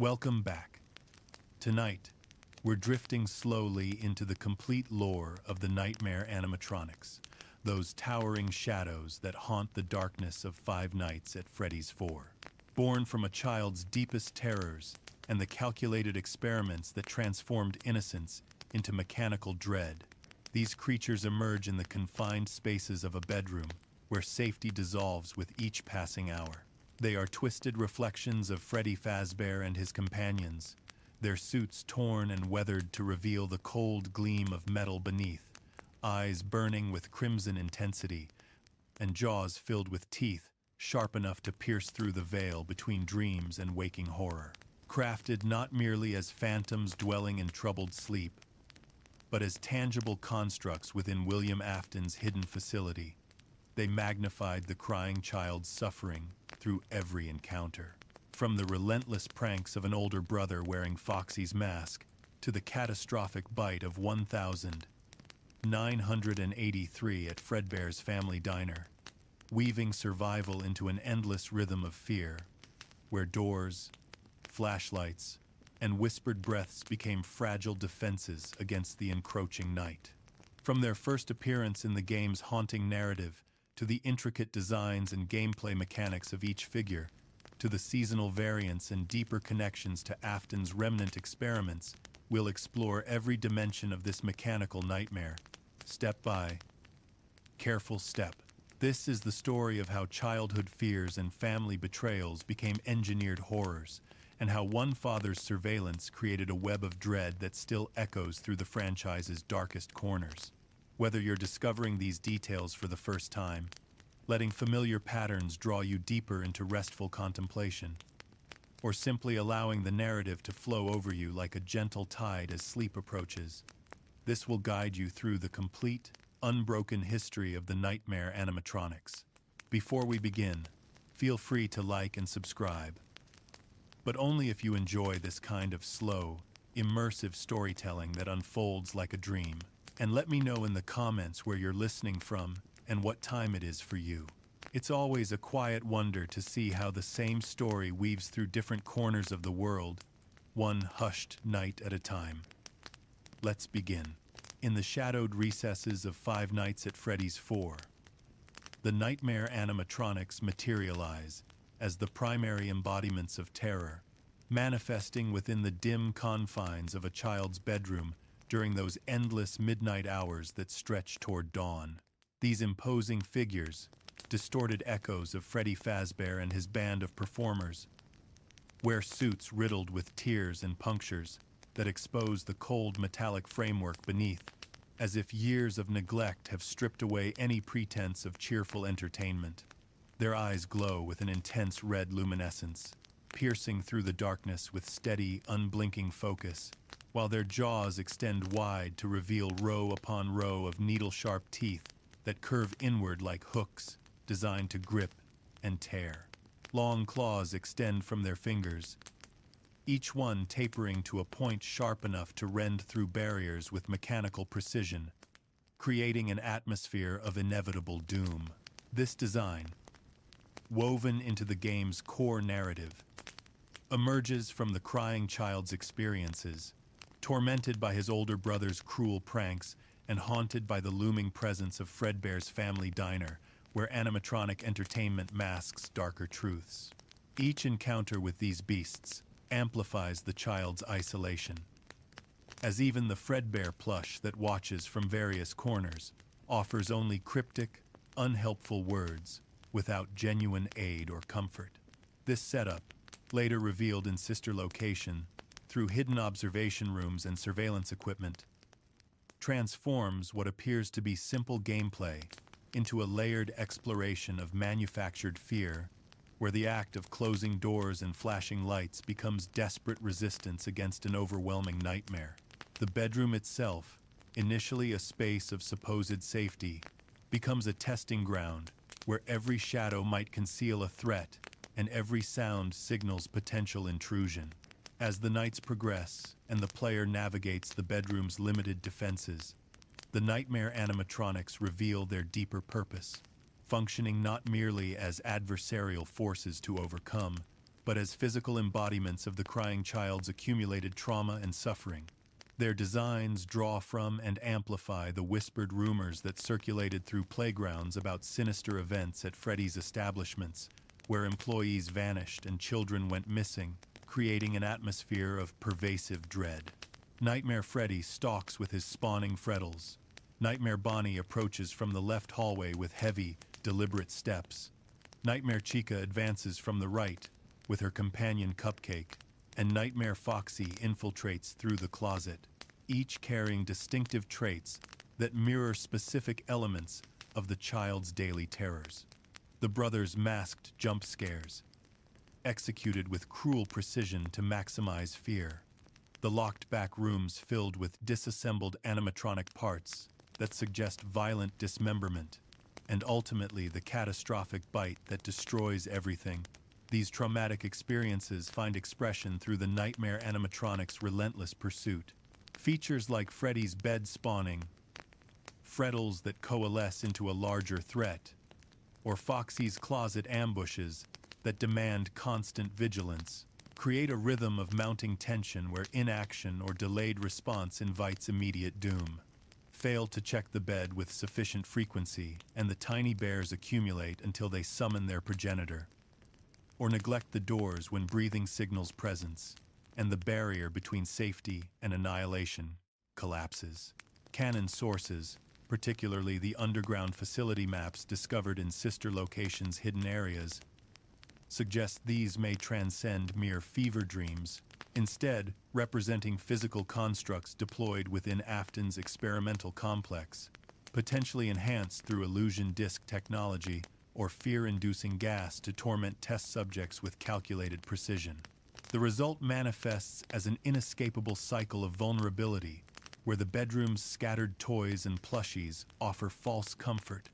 Welcome back. Tonight, we're drifting slowly into the complete lore of the Nightmare Animatronics, those towering shadows that haunt the darkness of Five Nights at Freddy's 4. Born from a child's deepest terrors and the calculated experiments that transformed innocence into mechanical dread, these creatures emerge in the confined spaces of a bedroom where safety dissolves with each passing hour. They are twisted reflections of Freddy Fazbear and his companions, their suits torn and weathered to reveal the cold gleam of metal beneath, eyes burning with crimson intensity, and jaws filled with teeth sharp enough to pierce through the veil between dreams and waking horror. Crafted not merely as phantoms dwelling in troubled sleep, but as tangible constructs within William Afton's hidden facility, they magnified the crying child's suffering through every encounter. From the relentless pranks of an older brother wearing Foxy's mask to the catastrophic bite of 1,983 at Fredbear's family diner, weaving survival into an endless rhythm of fear, where doors, flashlights, and whispered breaths became fragile defenses against the encroaching night. From their first appearance in the game's haunting narrative, to the intricate designs and gameplay mechanics of each figure, to the seasonal variants and deeper connections to Afton's remnant experiments, we'll explore every dimension of this mechanical nightmare, step by careful step. This is the story of how childhood fears and family betrayals became engineered horrors, and how one father's surveillance created a web of dread that still echoes through the franchise's darkest corners. Whether you're discovering these details for the first time, letting familiar patterns draw you deeper into restful contemplation, or simply allowing the narrative to flow over you like a gentle tide as sleep approaches, this will guide you through the complete, unbroken history of the Nightmare Animatronics. Before we begin, feel free to like and subscribe, but only if you enjoy this kind of slow, immersive storytelling that unfolds like a dream. And let me know in the comments where you're listening from and what time it is for you. It's always a quiet wonder to see how the same story weaves through different corners of the world, one hushed night at a time. Let's begin. In the shadowed recesses of Five Nights at Freddy's 4, the Nightmare Animatronics materialize as the primary embodiments of terror, manifesting within the dim confines of a child's bedroom during those endless midnight hours that stretch toward dawn. These imposing figures, distorted echoes of Freddy Fazbear and his band of performers, wear suits riddled with tears and punctures that expose the cold metallic framework beneath, as if years of neglect have stripped away any pretense of cheerful entertainment. Their eyes glow with an intense red luminescence, piercing through the darkness with steady, unblinking focus, while their jaws extend wide to reveal row upon row of needle-sharp teeth that curve inward like hooks designed to grip and tear. Long claws extend from their fingers, each one tapering to a point sharp enough to rend through barriers with mechanical precision, creating an atmosphere of inevitable doom. This design, woven into the game's core narrative, emerges from the crying child's experiences, tormented by his older brother's cruel pranks and haunted by the looming presence of Fredbear's family diner, where animatronic entertainment masks darker truths. Each encounter with these beasts amplifies the child's isolation, as even the Fredbear plush that watches from various corners offers only cryptic, unhelpful words without genuine aid or comfort. This setup, later revealed in sister location through hidden observation rooms and surveillance equipment, transforms what appears to be simple gameplay into a layered exploration of manufactured fear, where the act of closing doors and flashing lights becomes desperate resistance against an overwhelming nightmare. The bedroom itself, initially a space of supposed safety, becomes a testing ground where every shadow might conceal a threat and every sound signals potential intrusion. As the nights progress and the player navigates the bedroom's limited defenses, the Nightmare Animatronics reveal their deeper purpose, functioning not merely as adversarial forces to overcome, but as physical embodiments of the crying child's accumulated trauma and suffering. Their designs draw from and amplify the whispered rumors that circulated through playgrounds about sinister events at Freddy's establishments, where employees vanished and children went missing, creating an atmosphere of pervasive dread. Nightmare Freddy stalks with his spawning Freddles. Nightmare Bonnie approaches from the left hallway with heavy, deliberate steps. Nightmare Chica advances from the right, with her companion Cupcake, and Nightmare Foxy infiltrates through the closet, each carrying distinctive traits that mirror specific elements of the child's daily terrors. The brothers' masked jump scares, executed with cruel precision to maximize fear. The locked back rooms filled with disassembled animatronic parts that suggest violent dismemberment, and ultimately the catastrophic bite that destroys everything. These traumatic experiences find expression through the Nightmare Animatronics' relentless pursuit. Features like Freddy's bed spawning, Freddles that coalesce into a larger threat, or Foxy's closet ambushes that demand constant vigilance, create a rhythm of mounting tension where inaction or delayed response invites immediate doom. Fail to check the bed with sufficient frequency, and the tiny bears accumulate until they summon their progenitor. Or neglect the doors when breathing signals presence, and the barrier between safety and annihilation collapses. Canon sources, particularly the underground facility maps discovered in sister locations' hidden areas, suggest these may transcend mere fever dreams, instead representing physical constructs deployed within Afton's experimental complex, potentially enhanced through illusion disk technology or fear-inducing gas to torment test subjects with calculated precision. The result manifests as an inescapable cycle of vulnerability, where the bedroom's scattered toys and plushies offer false comfort,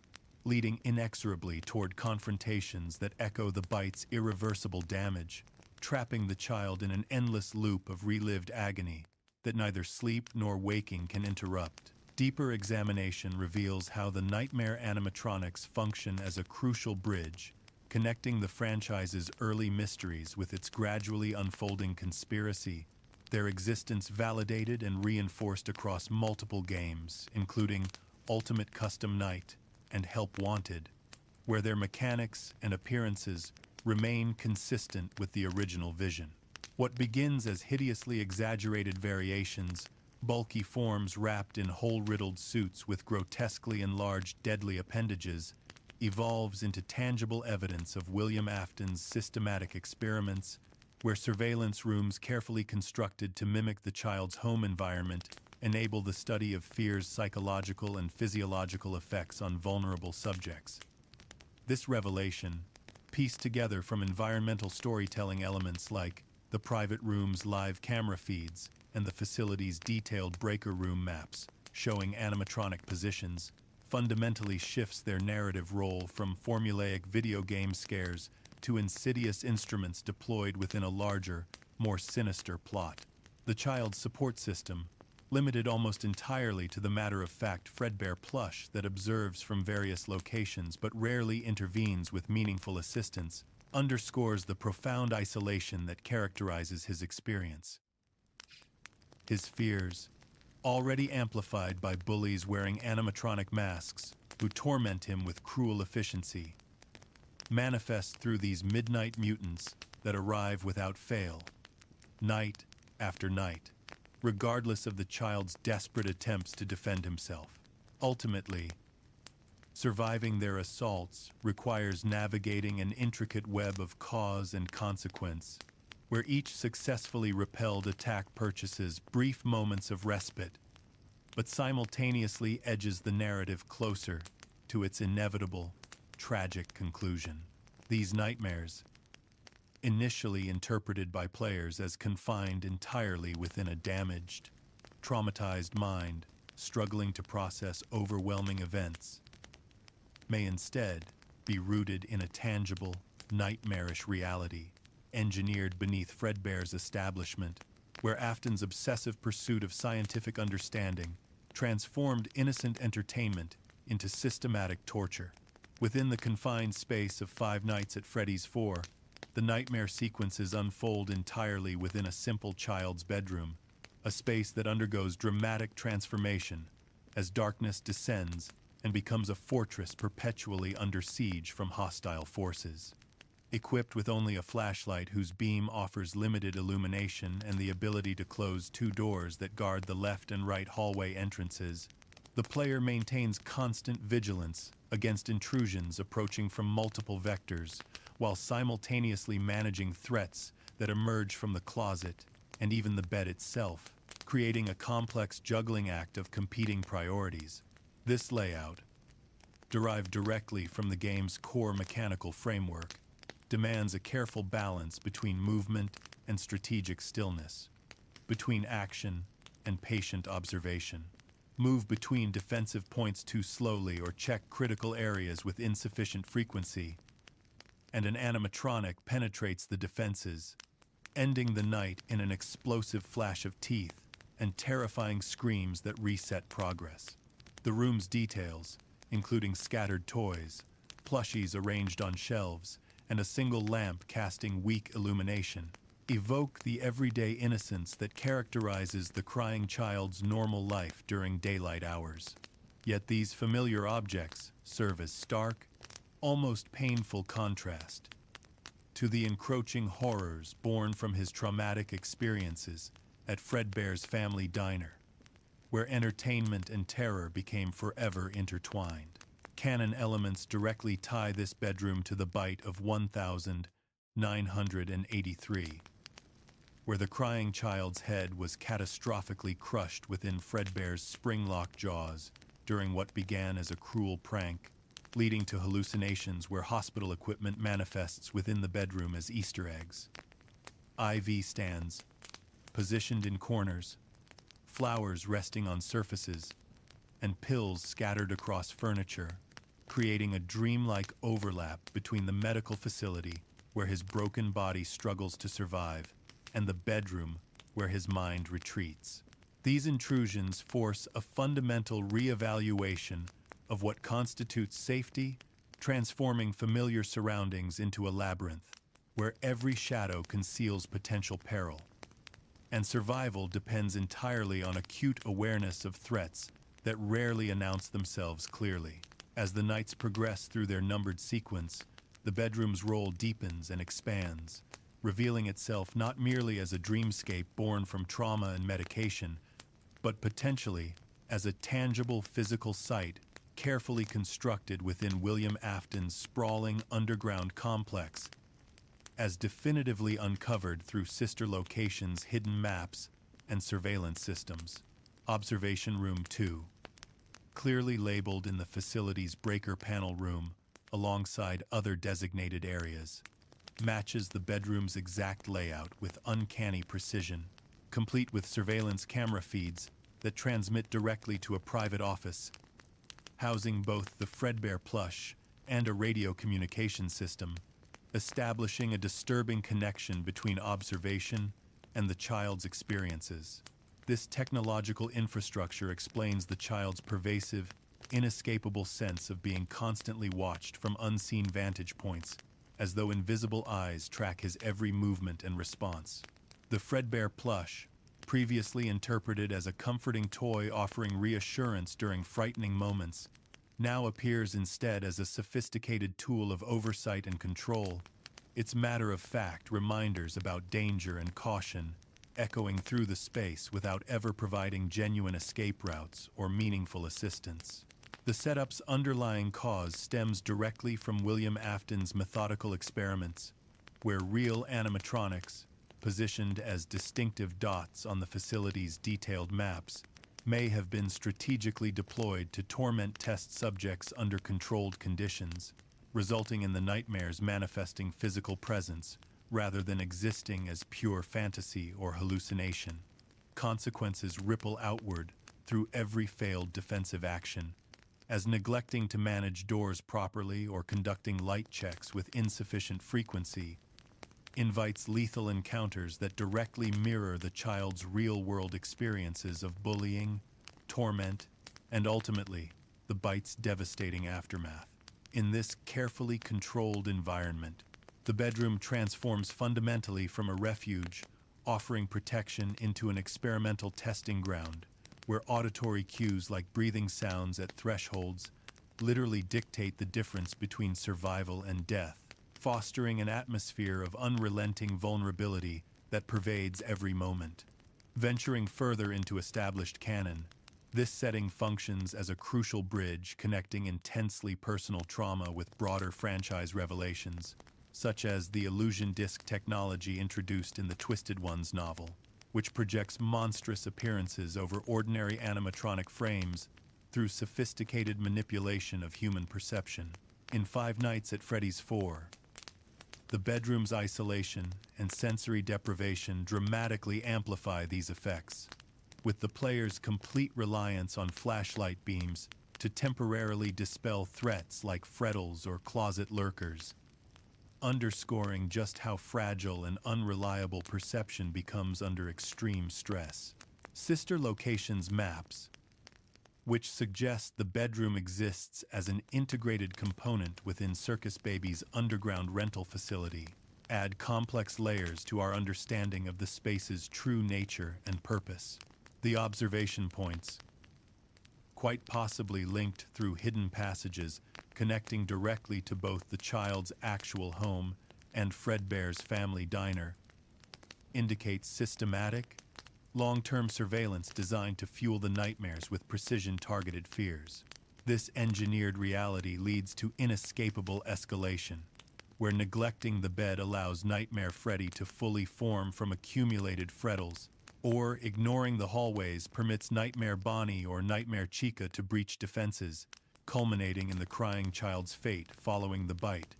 leading inexorably toward confrontations that echo the bite's irreversible damage, trapping the child in an endless loop of relived agony that neither sleep nor waking can interrupt. Deeper examination reveals how the Nightmare Animatronics function as a crucial bridge, connecting the franchise's early mysteries with its gradually unfolding conspiracy, their existence validated and reinforced across multiple games, including Ultimate Custom Night and Help Wanted, where their mechanics and appearances remain consistent with the original vision. What begins as hideously exaggerated variations, bulky forms wrapped in hole-riddled suits with grotesquely enlarged deadly appendages, evolves into tangible evidence of William Afton's systematic experiments, where surveillance rooms carefully constructed to mimic the child's home environment enable the study of fear's psychological and physiological effects on vulnerable subjects. This revelation, pieced together from environmental storytelling elements like the private room's live camera feeds and the facility's detailed breaker room maps showing animatronic positions, fundamentally shifts their narrative role from formulaic video game scares to insidious instruments deployed within a larger, more sinister plot. The child's support system, limited almost entirely to the matter-of-fact Fredbear plush that observes from various locations but rarely intervenes with meaningful assistance, underscores the profound isolation that characterizes his experience. His fears, already amplified by bullies wearing animatronic masks who torment him with cruel efficiency, manifest through these midnight mutants that arrive without fail, night after night, regardless of the child's desperate attempts to defend himself. Ultimately, surviving their assaults requires navigating an intricate web of cause and consequence, where each successfully repelled attack purchases brief moments of respite, but simultaneously edges the narrative closer to its inevitable, tragic conclusion. These nightmares, initially interpreted by players as confined entirely within a damaged, traumatized mind struggling to process overwhelming events, may instead be rooted in a tangible, nightmarish reality, engineered beneath Fredbear's establishment, where Afton's obsessive pursuit of scientific understanding transformed innocent entertainment into systematic torture. Within the confined space of Five Nights at Freddy's 4, The nightmare sequences unfold entirely within a simple child's bedroom, a space that undergoes dramatic transformation as darkness descends and becomes a fortress perpetually under siege from hostile forces. Equipped with only a flashlight whose beam offers limited illumination and the ability to close two doors that guard the left and right hallway entrances, the player maintains constant vigilance against intrusions approaching from multiple vectors, while simultaneously managing threats that emerge from the closet and even the bed itself, creating a complex juggling act of competing priorities. This layout, derived directly from the game's core mechanical framework, demands a careful balance between movement and strategic stillness, between action and patient observation. Move between defensive points too slowly or check critical areas with insufficient frequency, and an animatronic penetrates the defenses, ending the night in an explosive flash of teeth and terrifying screams that reset progress. The room's details, including scattered toys, plushies arranged on shelves, and a single lamp casting weak illumination, evoke the everyday innocence that characterizes the crying child's normal life during daylight hours. Yet these familiar objects serve as stark, almost painful contrast to the encroaching horrors born from his traumatic experiences at Fredbear's family diner, where entertainment and terror became forever intertwined. Canon elements directly tie this bedroom to the bite of 1983, where the crying child's head was catastrophically crushed within Fredbear's spring-locked jaws during what began as a cruel prank, leading to hallucinations where hospital equipment manifests within the bedroom as Easter eggs. IV stands, positioned in corners, flowers resting on surfaces, and pills scattered across furniture, creating a dreamlike overlap between the medical facility where his broken body struggles to survive and the bedroom where his mind retreats. These intrusions force a fundamental reevaluation of what constitutes safety, transforming familiar surroundings into a labyrinth where every shadow conceals potential peril. And survival depends entirely on acute awareness of threats that rarely announce themselves clearly. As the nights progress through their numbered sequence, the bedroom's role deepens and expands, revealing itself not merely as a dreamscape born from trauma and medication, but potentially as a tangible physical site carefully constructed within William Afton's sprawling underground complex, as definitively uncovered through sister locations' hidden maps and surveillance systems. Observation Room 2, clearly labeled in the facility's breaker panel room alongside other designated areas, matches the bedroom's exact layout with uncanny precision, complete with surveillance camera feeds that transmit directly to a private office, housing both the Fredbear plush and a radio communication system, establishing a disturbing connection between observation and the child's experiences. This technological infrastructure explains the child's pervasive, inescapable sense of being constantly watched from unseen vantage points, as though invisible eyes track his every movement and response. The Fredbear plush, previously interpreted as a comforting toy offering reassurance during frightening moments, now appears instead as a sophisticated tool of oversight and control, its matter-of-fact reminders about danger and caution echoing through the space without ever providing genuine escape routes or meaningful assistance. The setup's underlying cause stems directly from William Afton's methodical experiments, where real animatronics, positioned as distinctive dots on the facility's detailed maps, may have been strategically deployed to torment test subjects under controlled conditions, resulting in the nightmares manifesting physical presence rather than existing as pure fantasy or hallucination. Consequences ripple outward through every failed defensive action, as neglecting to manage doors properly or conducting light checks with insufficient frequency invites lethal encounters that directly mirror the child's real-world experiences of bullying, torment, and ultimately, the bite's devastating aftermath. In this carefully controlled environment, The bedroom transforms fundamentally from a refuge, offering protection, into an experimental testing ground, where auditory cues like breathing sounds at thresholds literally dictate the difference between survival and death, fostering an atmosphere of unrelenting vulnerability that pervades every moment. Venturing further into established canon, this setting functions as a crucial bridge connecting intensely personal trauma with broader franchise revelations, such as the illusion disc technology introduced in the Twisted Ones novel, which projects monstrous appearances over ordinary animatronic frames through sophisticated manipulation of human perception. In Five Nights at Freddy's 4, the bedroom's isolation and sensory deprivation dramatically amplify these effects, with the player's complete reliance on flashlight beams to temporarily dispel threats like Freddles or closet lurkers, underscoring just how fragile and unreliable perception becomes under extreme stress. Sister Locations maps, which suggest the bedroom exists as an integrated component within Circus Baby's underground rental facility, add complex layers to our understanding of the space's true nature and purpose. The observation points, quite possibly linked through hidden passages connecting directly to both the child's actual home and Fredbear's family diner, indicate systematic, long-term surveillance designed to fuel the nightmares with precision-targeted fears. This engineered reality leads to inescapable escalation, where neglecting the bed allows Nightmare Freddy to fully form from accumulated frettles, or ignoring the hallways permits Nightmare Bonnie or Nightmare Chica to breach defenses, culminating in the crying child's fate following the bite,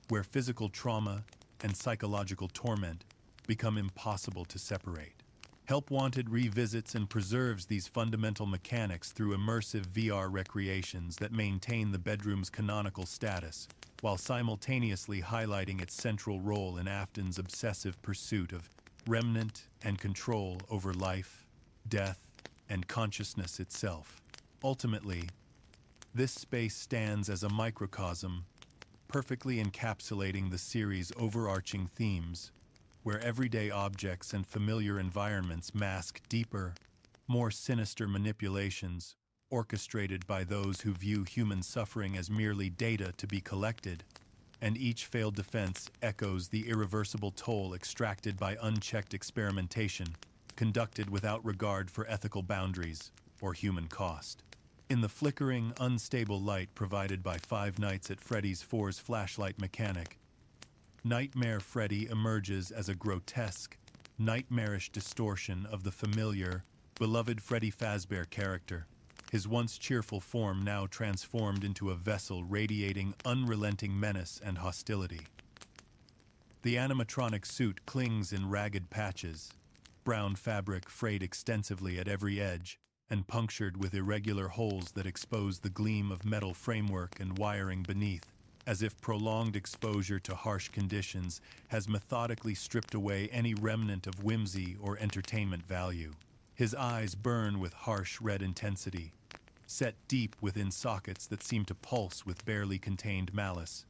where physical trauma and psychological torment become impossible to separate. Help Wanted revisits and preserves these fundamental mechanics through immersive VR recreations that maintain the bedroom's canonical status, while simultaneously highlighting its central role in Afton's obsessive pursuit of remnant and control over life, death, and consciousness itself. Ultimately, this space stands as a microcosm, perfectly encapsulating the series' overarching themes, where everyday objects and familiar environments mask deeper, more sinister manipulations orchestrated by those who view human suffering as merely data to be collected, and each failed defense echoes the irreversible toll extracted by unchecked experimentation, conducted without regard for ethical boundaries or human cost. In the flickering, unstable light provided by Five Nights at Freddy's 4's flashlight mechanic, Nightmare Freddy emerges as a grotesque, nightmarish distortion of the familiar, beloved Freddy Fazbear character, his once cheerful form now transformed into a vessel radiating unrelenting menace and hostility. The animatronic suit clings in ragged patches, brown fabric frayed extensively at every edge and punctured with irregular holes that expose the gleam of metal framework and wiring beneath, as if prolonged exposure to harsh conditions has methodically stripped away any remnant of whimsy or entertainment value. His eyes burn with harsh red intensity, set deep within sockets that seem to pulse with barely contained malice,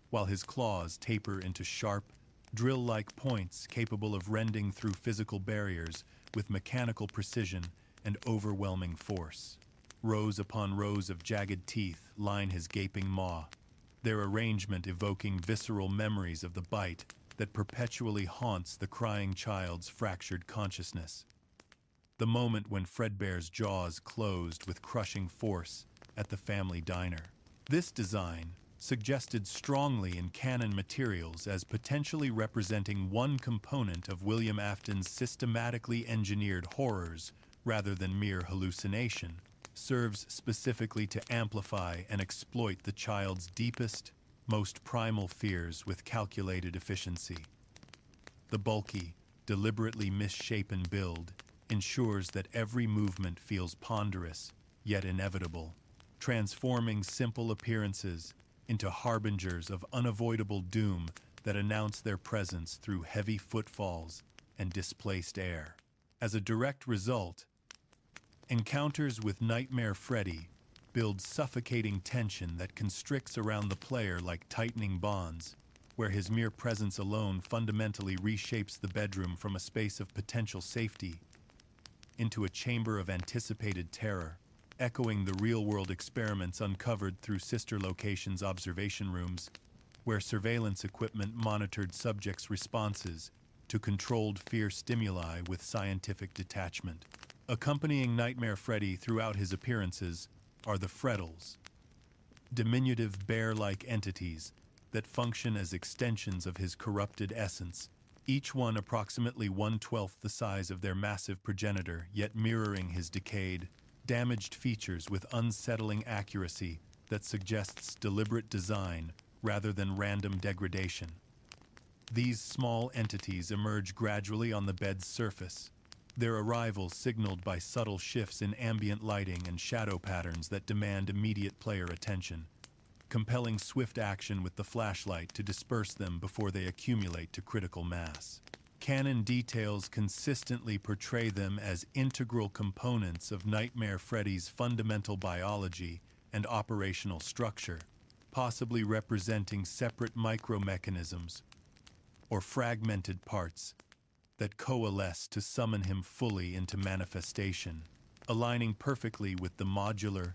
while his claws taper into sharp, drill-like points capable of rending through physical barriers with mechanical precision and overwhelming force. Rows upon rows of jagged teeth line his gaping maw, their arrangement evoking visceral memories of the bite that perpetually haunts the crying child's fractured consciousness. The moment when Fredbear's jaws closed with crushing force at the family diner. This design, suggested strongly in canon materials as potentially representing one component of William Afton's systematically engineered horrors rather than mere hallucination, serves specifically to amplify and exploit the child's deepest, most primal fears with calculated efficiency. The bulky, deliberately misshapen build ensures that every movement feels ponderous, yet inevitable, transforming simple appearances into harbingers of unavoidable doom that announce their presence through heavy footfalls and displaced air. As a direct result, encounters with Nightmare Freddy build suffocating tension that constricts around the player like tightening bonds, where his mere presence alone fundamentally reshapes the bedroom from a space of potential safety into a chamber of anticipated terror, echoing the real-world experiments uncovered through sister locations' observation rooms, where surveillance equipment monitored subjects' responses to controlled fear stimuli with scientific detachment. Accompanying Nightmare Freddy throughout his appearances are the Freddles, diminutive bear-like entities that function as extensions of his corrupted essence, each one approximately 1/12 the size of their massive progenitor, yet mirroring his decayed, damaged features with unsettling accuracy that suggests deliberate design rather than random degradation. These small entities emerge gradually on the bed's surface, their arrival signaled by subtle shifts in ambient lighting and shadow patterns that demand immediate player attention, compelling swift action with the flashlight to disperse them before they accumulate to critical mass. Canon details consistently portray them as integral components of Nightmare Freddy's fundamental biology and operational structure, possibly representing separate micromechanisms or fragmented parts that coalesce to summon him fully into manifestation, aligning perfectly with the modular,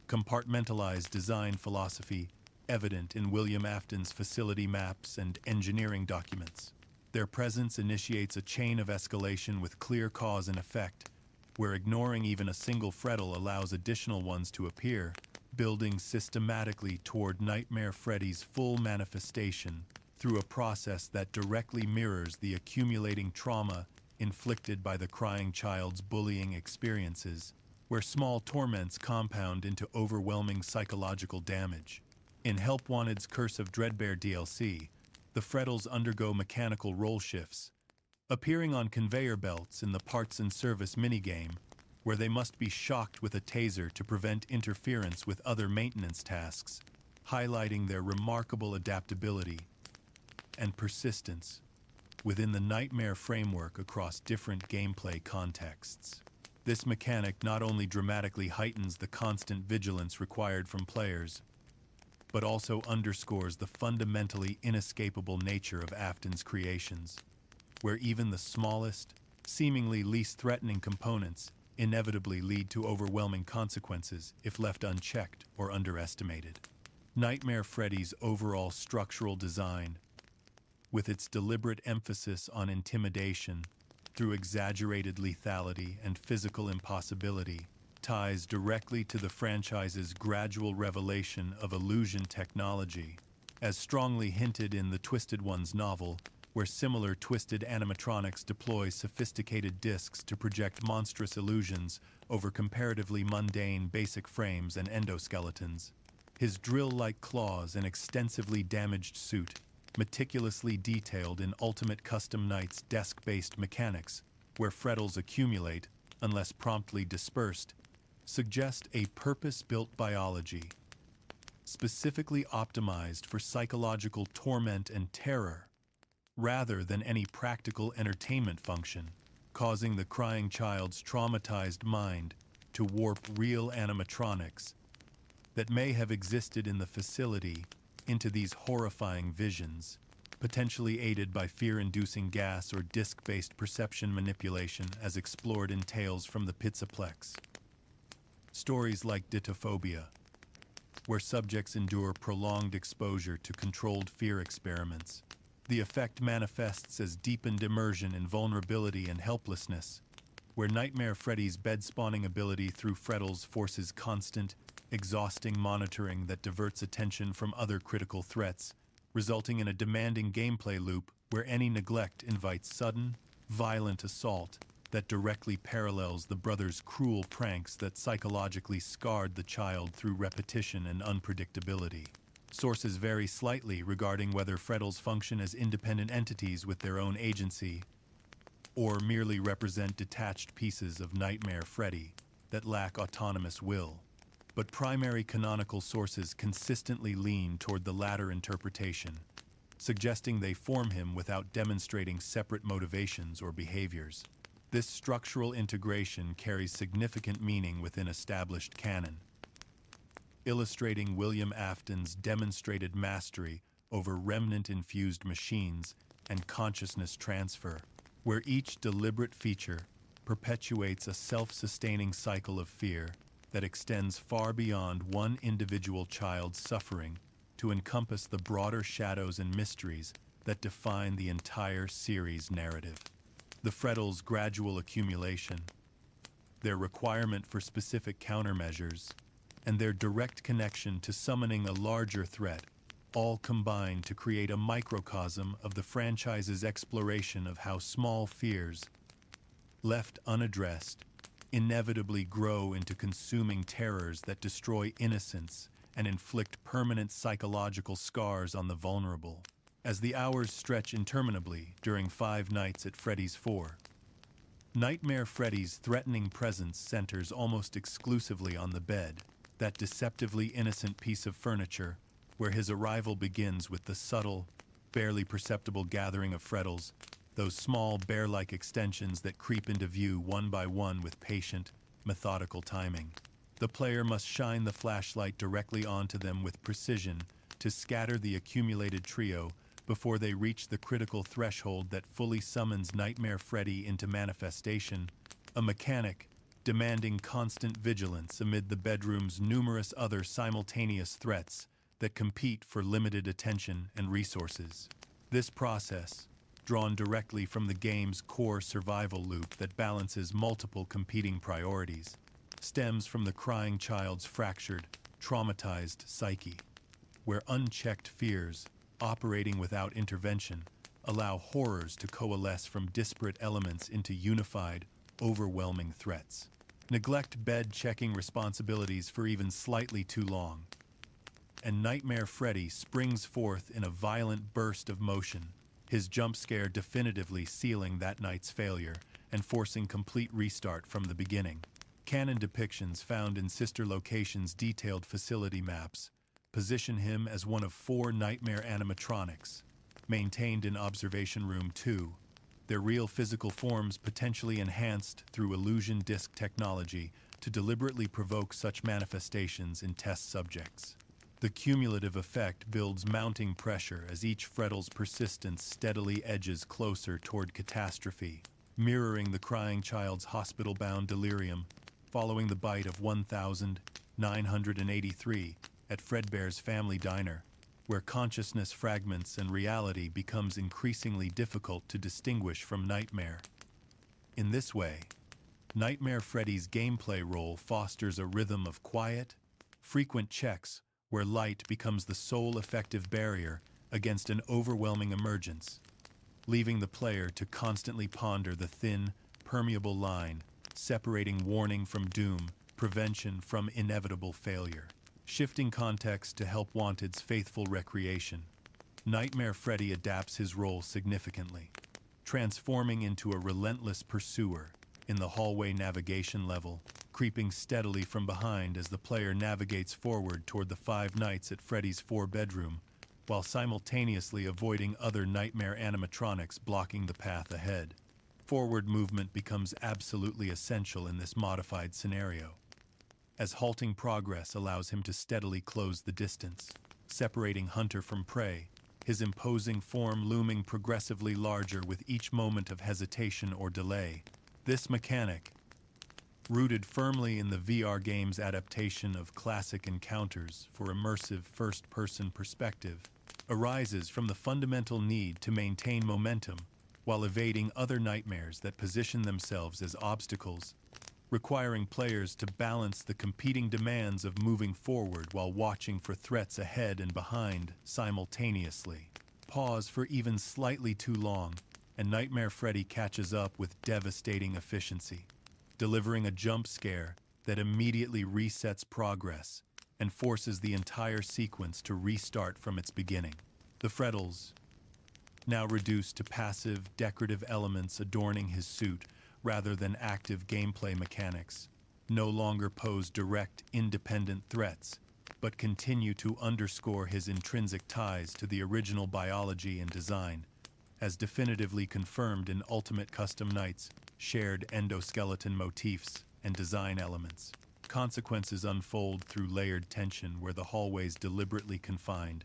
compartmentalized design philosophy evident in William Afton's facility maps and engineering documents. Their presence initiates a chain of escalation with clear cause and effect, where ignoring even a single Freddle allows additional ones to appear, building systematically toward Nightmare Freddy's full manifestation through a process that directly mirrors the accumulating trauma inflicted by the crying child's bullying experiences, where small torments compound into overwhelming psychological damage. In Help Wanted's Curse of Fredbear DLC, the Freddles undergo mechanical role shifts, appearing on conveyor belts in the Parts and Service minigame, where they must be shocked with a taser to prevent interference with other maintenance tasks, highlighting their remarkable adaptability and persistence within the Nightmare framework across different gameplay contexts. This mechanic not only dramatically heightens the constant vigilance required from players, but also underscores the fundamentally inescapable nature of Afton's creations, where even the smallest, seemingly least threatening components inevitably lead to overwhelming consequences if left unchecked or underestimated. Nightmare Freddy's overall structural design, with its deliberate emphasis on intimidation through exaggerated lethality and physical impossibility, ties directly to the franchise's gradual revelation of illusion technology, as strongly hinted in the Twisted Ones novel, where similar twisted animatronics deploy sophisticated discs to project monstrous illusions over comparatively mundane basic frames and endoskeletons. His drill-like claws and extensively damaged suit, meticulously detailed in Ultimate Custom Night's desk-based mechanics, where Freddles accumulate, unless promptly dispersed, suggest a purpose-built biology, specifically optimized for psychological torment and terror, rather than any practical entertainment function, causing the crying child's traumatized mind to warp real animatronics that may have existed in the facility into these horrifying visions, potentially aided by fear-inducing gas or disc-based perception manipulation as explored in Tales from the Pizzaplex. Stories like Ditophobia, where subjects endure prolonged exposure to controlled fear experiments. The effect manifests as deepened immersion in vulnerability and helplessness, where Nightmare Freddy's bed-spawning ability through Freddles forces constant, exhausting monitoring that diverts attention from other critical threats, resulting in a demanding gameplay loop where any neglect invites sudden, violent assault that directly parallels the brothers' cruel pranks that psychologically scarred the child through repetition and unpredictability. Sources vary slightly regarding whether Freddles function as independent entities with their own agency, or merely represent detached pieces of Nightmare Freddy that lack autonomous will. But primary canonical sources consistently lean toward the latter interpretation, suggesting they form him without demonstrating separate motivations or behaviors. This structural integration carries significant meaning within established canon, illustrating William Afton's demonstrated mastery over remnant-infused machines and consciousness transfer, where each deliberate feature perpetuates a self-sustaining cycle of fear that extends far beyond one individual child's suffering to encompass the broader shadows and mysteries that define the entire series' narrative. The Freddles' gradual accumulation, their requirement for specific countermeasures, and their direct connection to summoning a larger threat all combine to create a microcosm of the franchise's exploration of how small fears, left unaddressed, inevitably grow into consuming terrors that destroy innocence and inflict permanent psychological scars on the vulnerable. As the hours stretch interminably during 5 Nights at Freddy's 4, Nightmare Freddy's threatening presence centers almost exclusively on the bed, that deceptively innocent piece of furniture where his arrival begins with the subtle, barely perceptible gathering of Freddles, those small bear-like extensions that creep into view one by one with patient, methodical timing. The player must shine the flashlight directly onto them with precision to scatter the accumulated trio before they reach the critical threshold that fully summons Nightmare Freddy into manifestation, a mechanic demanding constant vigilance amid the bedroom's numerous other simultaneous threats that compete for limited attention and resources. This process, drawn directly from the game's core survival loop that balances multiple competing priorities, stems from the crying child's fractured, traumatized psyche, where unchecked fears, operating without intervention, allow horrors to coalesce from disparate elements into unified, overwhelming threats. Neglect bed-checking responsibilities for even slightly too long, and Nightmare Freddy springs forth in a violent burst of motion, his jump scare definitively sealing that night's failure and forcing complete restart from the beginning. Canon depictions found in sister locations' detailed facility maps position him as one of 4 Nightmare Animatronics, maintained in Observation Room 2, their real physical forms potentially enhanced through illusion disc technology to deliberately provoke such manifestations in test subjects. The cumulative effect builds mounting pressure as each Freddle's persistence steadily edges closer toward catastrophe, mirroring the crying child's hospital-bound delirium following the bite of 1983 at Fredbear's family diner, where consciousness fragments and reality becomes increasingly difficult to distinguish from Nightmare. In this way, Nightmare Freddy's gameplay role fosters a rhythm of quiet, frequent checks where light becomes the sole effective barrier against an overwhelming emergence, leaving the player to constantly ponder the thin, permeable line separating warning from doom, prevention from inevitable failure. Shifting context to help Wanted's faithful recreation, Nightmare Freddy adapts his role significantly, transforming into a relentless pursuer in the hallway navigation level, creeping steadily from behind as the player navigates forward toward the 5 Nights at Freddy's 4 bedroom, while simultaneously avoiding other Nightmare animatronics blocking the path ahead. Forward movement becomes absolutely essential in this modified scenario, as halting progress allows him to steadily close the distance, separating hunter from prey, his imposing form looming progressively larger with each moment of hesitation or delay. This mechanic, rooted firmly in the VR game's adaptation of classic encounters for immersive first-person perspective, arises from the fundamental need to maintain momentum while evading other nightmares that position themselves as obstacles, requiring players to balance the competing demands of moving forward while watching for threats ahead and behind simultaneously. Pause for even slightly too long, and Nightmare Freddy catches up with devastating efficiency, delivering a jump scare that immediately resets progress and forces the entire sequence to restart from its beginning. The Freddles, now reduced to passive, decorative elements adorning his suit rather than active gameplay mechanics, no longer pose direct, independent threats, but continue to underscore his intrinsic ties to the original biology and design, as definitively confirmed in Ultimate Custom Night's shared endoskeleton motifs and design elements. Consequences unfold through layered tension where the hallways deliberately confined,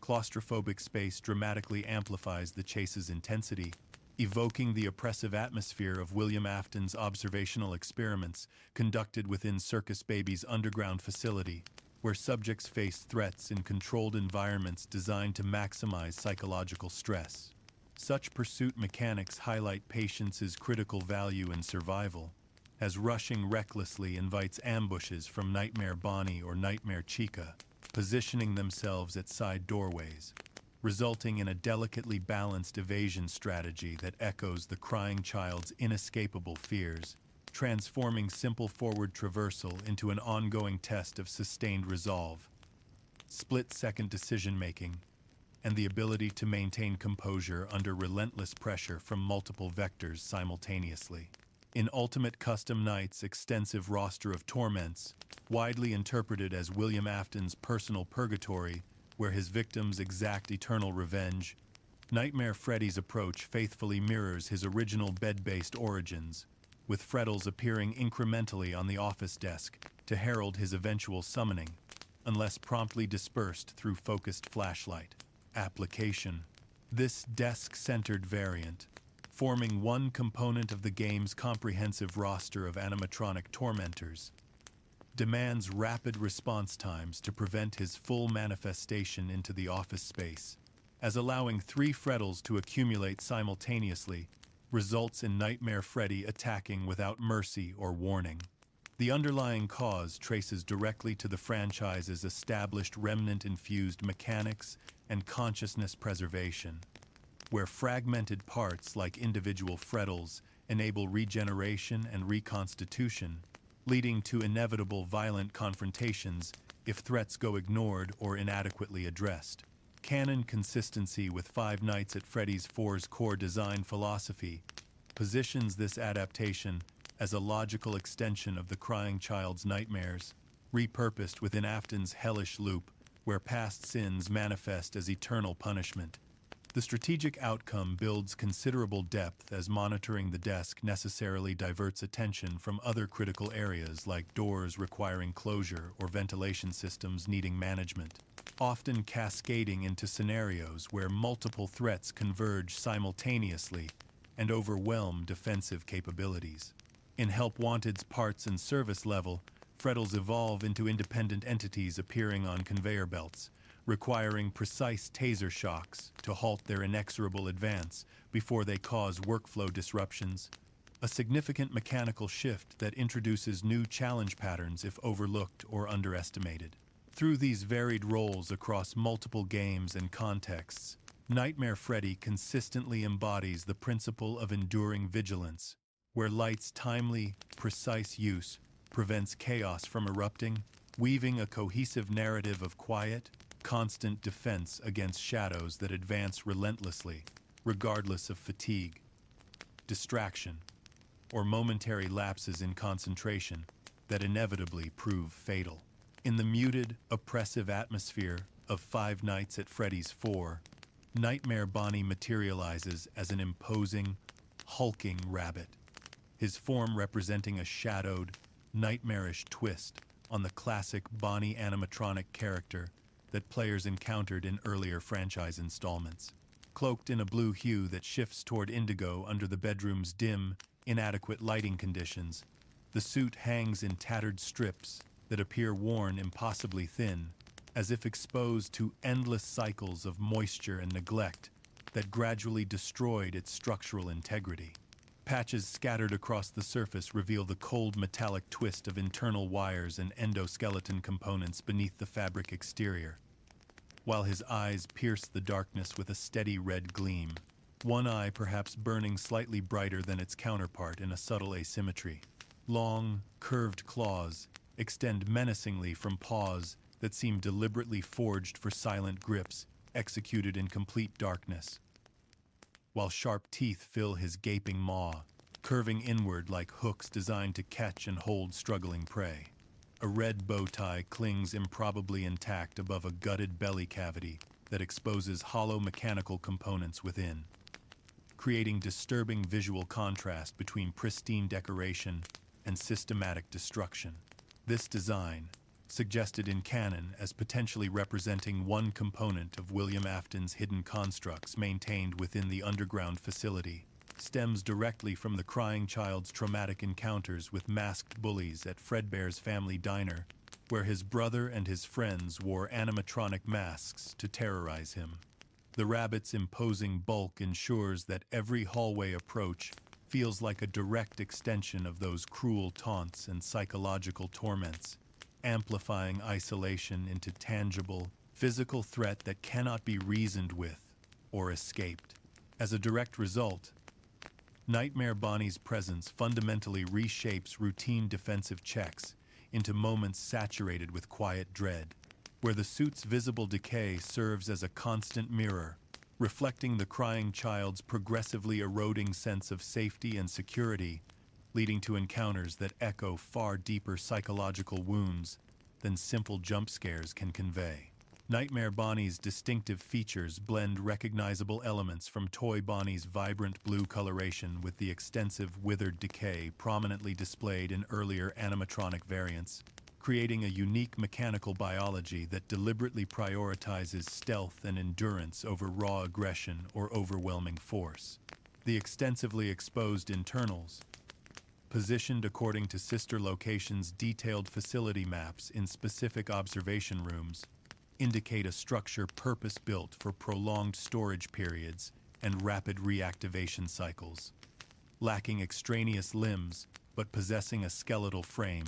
claustrophobic space dramatically amplifies the chase's intensity, evoking the oppressive atmosphere of William Afton's observational experiments conducted within Circus Baby's underground facility, where subjects face threats in controlled environments designed to maximize psychological stress. Such pursuit mechanics highlight patience's critical value in survival, as rushing recklessly invites ambushes from Nightmare Bonnie or Nightmare Chica, positioning themselves at side doorways, resulting in a delicately balanced evasion strategy that echoes the crying child's inescapable fears, transforming simple forward traversal into an ongoing test of sustained resolve, split-second decision-making, and the ability to maintain composure under relentless pressure from multiple vectors simultaneously. In Ultimate Custom Night's extensive roster of torments, widely interpreted as William Afton's personal purgatory, where his victims exact eternal revenge, Nightmare Freddy's approach faithfully mirrors his original bed-based origins, with Freddles appearing incrementally on the office desk to herald his eventual summoning, unless promptly dispersed through focused flashlight application. This desk-centered variant, forming one component of the game's comprehensive roster of animatronic tormentors, demands rapid response times to prevent his full manifestation into the office space, as allowing 3 Freddles to accumulate simultaneously results in Nightmare Freddy attacking without mercy or warning. The underlying cause traces directly to the franchise's established remnant-infused mechanics and consciousness preservation, where fragmented parts like individual Freddles enable regeneration and reconstitution, leading to inevitable violent confrontations if threats go ignored or inadequately addressed. Canon consistency with Five Nights at Freddy's 4's core design philosophy positions this adaptation as a logical extension of the crying child's nightmares, repurposed within Afton's hellish loop, where past sins manifest as eternal punishment. The strategic outcome builds considerable depth as monitoring the desk necessarily diverts attention from other critical areas like doors requiring closure or ventilation systems needing management, often cascading into scenarios where multiple threats converge simultaneously and overwhelm defensive capabilities. In Help Wanted's parts and service level, Freddles evolve into independent entities appearing on conveyor belts, requiring precise taser shocks to halt their inexorable advance before they cause workflow disruptions, a significant mechanical shift that introduces new challenge patterns if overlooked or underestimated. Through these varied roles across multiple games and contexts, Nightmare Freddy consistently embodies the principle of enduring vigilance, where light's timely, precise use prevents chaos from erupting, weaving a cohesive narrative of quiet, constant defense against shadows that advance relentlessly, regardless of fatigue, distraction, or momentary lapses in concentration that inevitably prove fatal. In the muted, oppressive atmosphere of Five Nights at Freddy's 4, Nightmare Bonnie materializes as an imposing, hulking rabbit, his form representing a shadowed, nightmarish twist on the classic Bonnie animatronic character that players encountered in earlier franchise installments. Cloaked in a blue hue that shifts toward indigo under the bedroom's dim, inadequate lighting conditions, the suit hangs in tattered strips that appear worn impossibly thin, as if exposed to endless cycles of moisture and neglect that gradually destroyed its structural integrity. Patches scattered across the surface reveal the cold metallic twist of internal wires and endoskeleton components beneath the fabric exterior, while his eyes pierce the darkness with a steady red gleam, one eye perhaps burning slightly brighter than its counterpart in a subtle asymmetry. Long, curved claws extend menacingly from paws that seem deliberately forged for silent grips executed in complete darkness, while sharp teeth fill his gaping maw, curving inward like hooks designed to catch and hold struggling prey. A red bow tie clings improbably intact above a gutted belly cavity that exposes hollow mechanical components within, creating disturbing visual contrast between pristine decoration and systematic destruction. This design, suggested in canon as potentially representing one component of William Afton's hidden constructs maintained within the underground facility, stems directly from the crying child's traumatic encounters with masked bullies at Fredbear's family diner, where his brother and his friends wore animatronic masks to terrorize him. The rabbit's imposing bulk ensures that every hallway approach feels like a direct extension of those cruel taunts and psychological torments, amplifying isolation into tangible, physical threat that cannot be reasoned with or escaped. As a direct result, Nightmare Bonnie's presence fundamentally reshapes routine defensive checks into moments saturated with quiet dread, where the suit's visible decay serves as a constant mirror, reflecting the crying child's progressively eroding sense of safety and security, leading to encounters that echo far deeper psychological wounds than simple jump scares can convey. Nightmare Bonnie's distinctive features blend recognizable elements from Toy Bonnie's vibrant blue coloration with the extensive withered decay prominently displayed in earlier animatronic variants, creating a unique mechanical biology that deliberately prioritizes stealth and endurance over raw aggression or overwhelming force. The extensively exposed internals, positioned according to sister locations' detailed facility maps in specific observation rooms, indicate a structure purpose-built for prolonged storage periods and rapid reactivation cycles. Lacking extraneous limbs, but possessing a skeletal frame,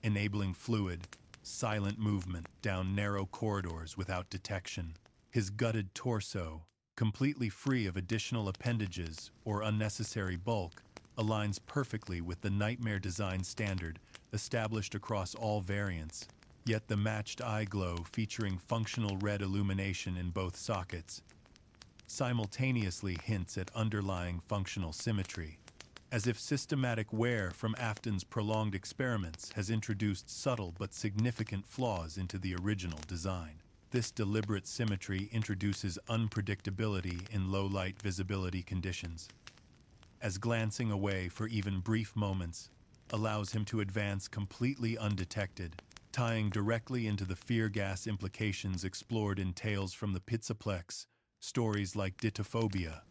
enabling fluid, silent movement down narrow corridors without detection. His gutted torso, completely free of additional appendages or unnecessary bulk, aligns perfectly with the Nightmare design standard established across all variants, yet the matched eye glow featuring functional red illumination in both sockets simultaneously hints at underlying functional symmetry, as if systematic wear from Afton's prolonged experiments has introduced subtle but significant flaws into the original design. This deliberate symmetry introduces unpredictability in low-light visibility conditions, as glancing away for even brief moments allows him to advance completely undetected, tying directly into the fear gas implications explored in Tales from the Pizzaplex, stories like Ditophobia,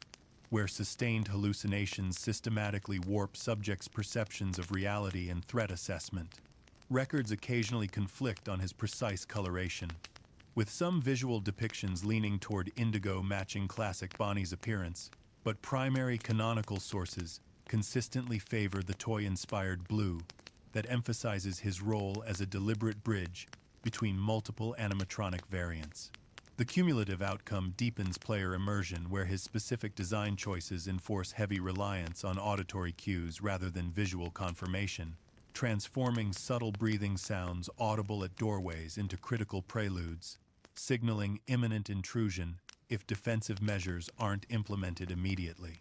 where sustained hallucinations systematically warp subjects' perceptions of reality and threat assessment. Records occasionally conflict on his precise coloration, with some visual depictions leaning toward indigo matching classic Bonnie's appearance, but primary canonical sources consistently favor the toy-inspired blue that emphasizes his role as a deliberate bridge between multiple animatronic variants. The cumulative outcome deepens player immersion where his specific design choices enforce heavy reliance on auditory cues rather than visual confirmation, transforming subtle breathing sounds audible at doorways into critical preludes, signaling imminent intrusion if defensive measures aren't implemented immediately.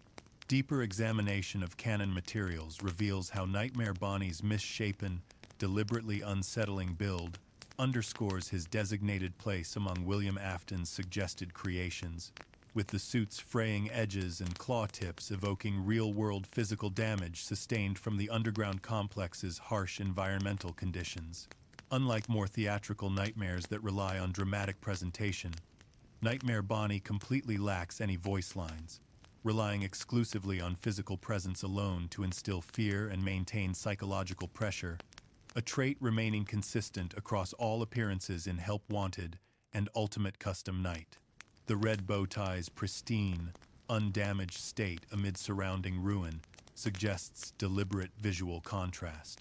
Deeper examination of canon materials reveals how Nightmare Bonnie's misshapen, deliberately unsettling build underscores his designated place among William Afton's suggested creations, with the suit's fraying edges and claw tips evoking real-world physical damage sustained from the underground complex's harsh environmental conditions. Unlike more theatrical nightmares that rely on dramatic presentation, Nightmare Bonnie completely lacks any voice lines, relying exclusively on physical presence alone to instill fear and maintain psychological pressure, a trait remaining consistent across all appearances in Help Wanted and Ultimate Custom Night. The red bow tie's pristine, undamaged state amid surrounding ruin suggests deliberate visual contrast,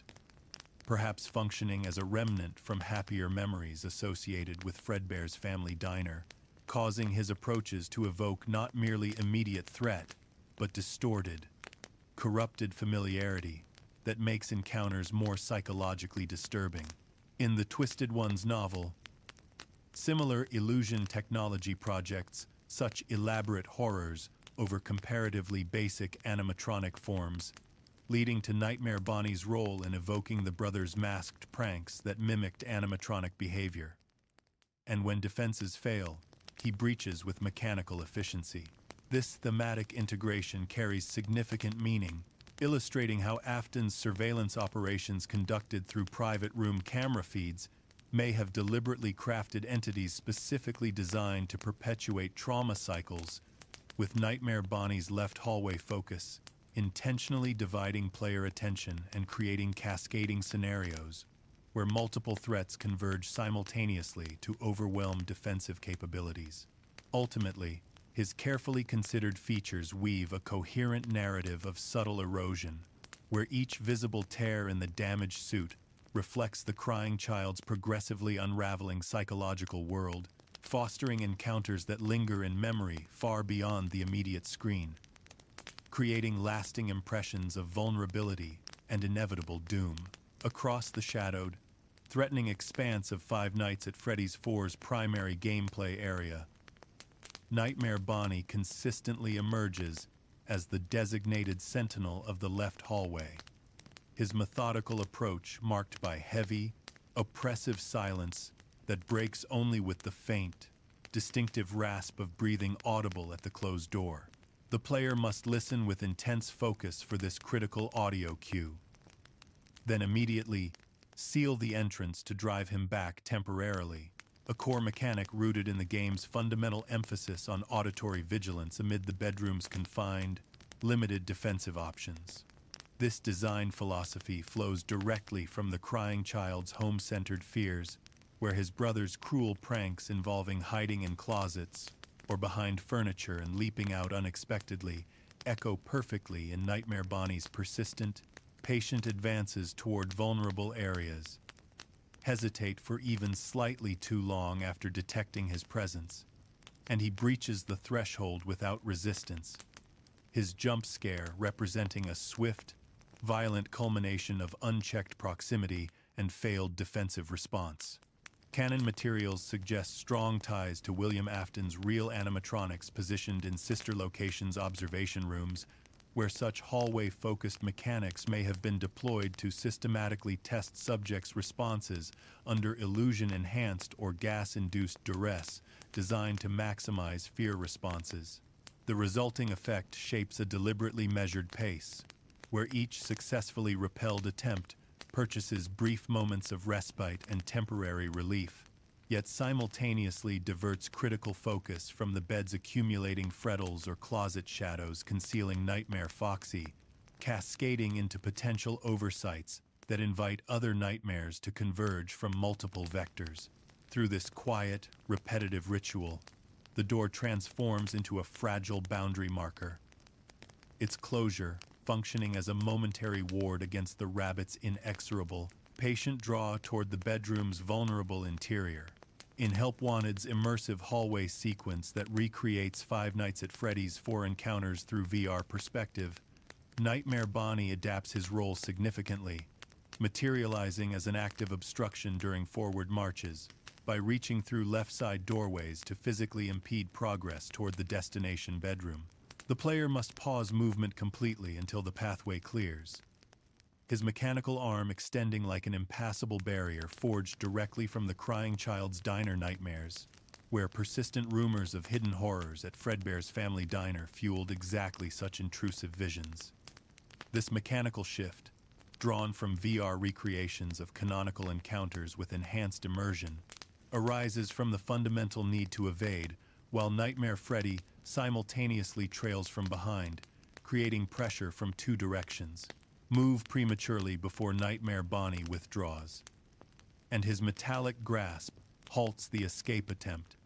perhaps functioning as a remnant from happier memories associated with Fredbear's family diner, causing his approaches to evoke not merely immediate threat, but distorted, corrupted familiarity that makes encounters more psychologically disturbing. In the Twisted Ones novel, similar illusion technology projects such elaborate horrors over comparatively basic animatronic forms, leading to Nightmare Bonnie's role in evoking the brothers' masked pranks that mimicked animatronic behavior. And when defenses fail, he breaches with mechanical efficiency. This thematic integration carries significant meaning, illustrating how Afton's surveillance operations conducted through private room camera feeds may have deliberately crafted entities specifically designed to perpetuate trauma cycles, with Nightmare Bonnie's left hallway focus, intentionally dividing player attention and creating cascading scenarios where multiple threats converge simultaneously to overwhelm defensive capabilities. Ultimately, his carefully considered features weave a coherent narrative of subtle erosion, where each visible tear in the damaged suit reflects the crying child's progressively unraveling psychological world, fostering encounters that linger in memory far beyond the immediate screen, creating lasting impressions of vulnerability and inevitable doom. Across the shadowed, threatening expanse of Five Nights at Freddy's 4's primary gameplay area, Nightmare Bonnie consistently emerges as the designated sentinel of the left hallway, his methodical approach marked by heavy, oppressive silence that breaks only with the faint, distinctive rasp of breathing audible at the closed door. The player must listen with intense focus for this critical audio cue, then immediately seal the entrance to drive him back temporarily, a core mechanic rooted in the game's fundamental emphasis on auditory vigilance amid the bedroom's confined, limited defensive options. This design philosophy flows directly from the crying child's home-centered fears, where his brother's cruel pranks involving hiding in closets or behind furniture and leaping out unexpectedly echo perfectly in Nightmare Bonnie's persistent, patient advances toward vulnerable areas, hesitate for even slightly too long after detecting his presence, and he breaches the threshold without resistance, his jump scare representing a swift, violent culmination of unchecked proximity and failed defensive response. Canon materials suggest strong ties to William Afton's real animatronics positioned in sister locations' observation rooms, where such hallway-focused mechanics may have been deployed to systematically test subjects' responses under illusion-enhanced or gas-induced duress, designed to maximize fear responses. The resulting effect shapes a deliberately measured pace, where each successfully repelled attempt purchases brief moments of respite and temporary relief, yet simultaneously diverts critical focus from the bed's accumulating frettles or closet shadows concealing Nightmare Foxy, cascading into potential oversights that invite other nightmares to converge from multiple vectors. Through this quiet, repetitive ritual, the door transforms into a fragile boundary marker, its closure functioning as a momentary ward against the rabbit's inexorable, patient draw toward the bedroom's vulnerable interior. In Help Wanted's immersive hallway sequence that recreates Five Nights at Freddy's 4 encounters through VR perspective, Nightmare Bonnie adapts his role significantly, materializing as an active obstruction during forward marches, by reaching through left-side doorways to physically impede progress toward the destination bedroom. The player must pause movement completely until the pathway clears, his mechanical arm extending like an impassable barrier forged directly from the crying child's diner nightmares, where persistent rumors of hidden horrors at Fredbear's family diner fueled exactly such intrusive visions. This mechanical shift, drawn from VR recreations of canonical encounters with enhanced immersion, arises from the fundamental need to evade, while Nightmare Freddy simultaneously trails from behind, creating pressure from two directions. Move prematurely before Nightmare Bonnie withdraws, and his metallic grasp halts the escape attempt,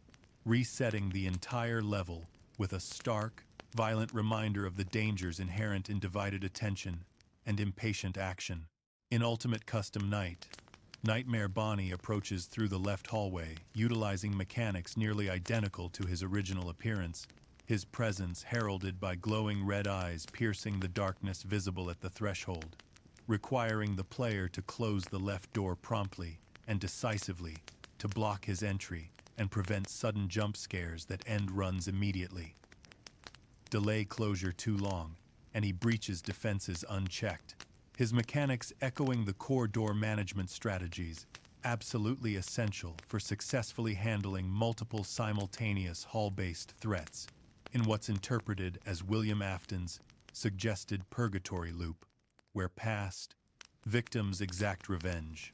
resetting the entire level with a stark, violent reminder of the dangers inherent in divided attention and impatient action. In Ultimate Custom Night, Nightmare Bonnie approaches through the left hallway, utilizing mechanics nearly identical to his original appearance, his presence heralded by glowing red eyes piercing the darkness visible at the threshold, requiring the player to close the left door promptly and decisively to block his entry and prevent sudden jump scares that end runs immediately. Delay closure too long, and he breaches defenses unchecked, his mechanics echoing the core door management strategies absolutely essential for successfully handling multiple simultaneous hall-based threats in what's interpreted as William Afton's suggested purgatory loop, where past victims exact revenge,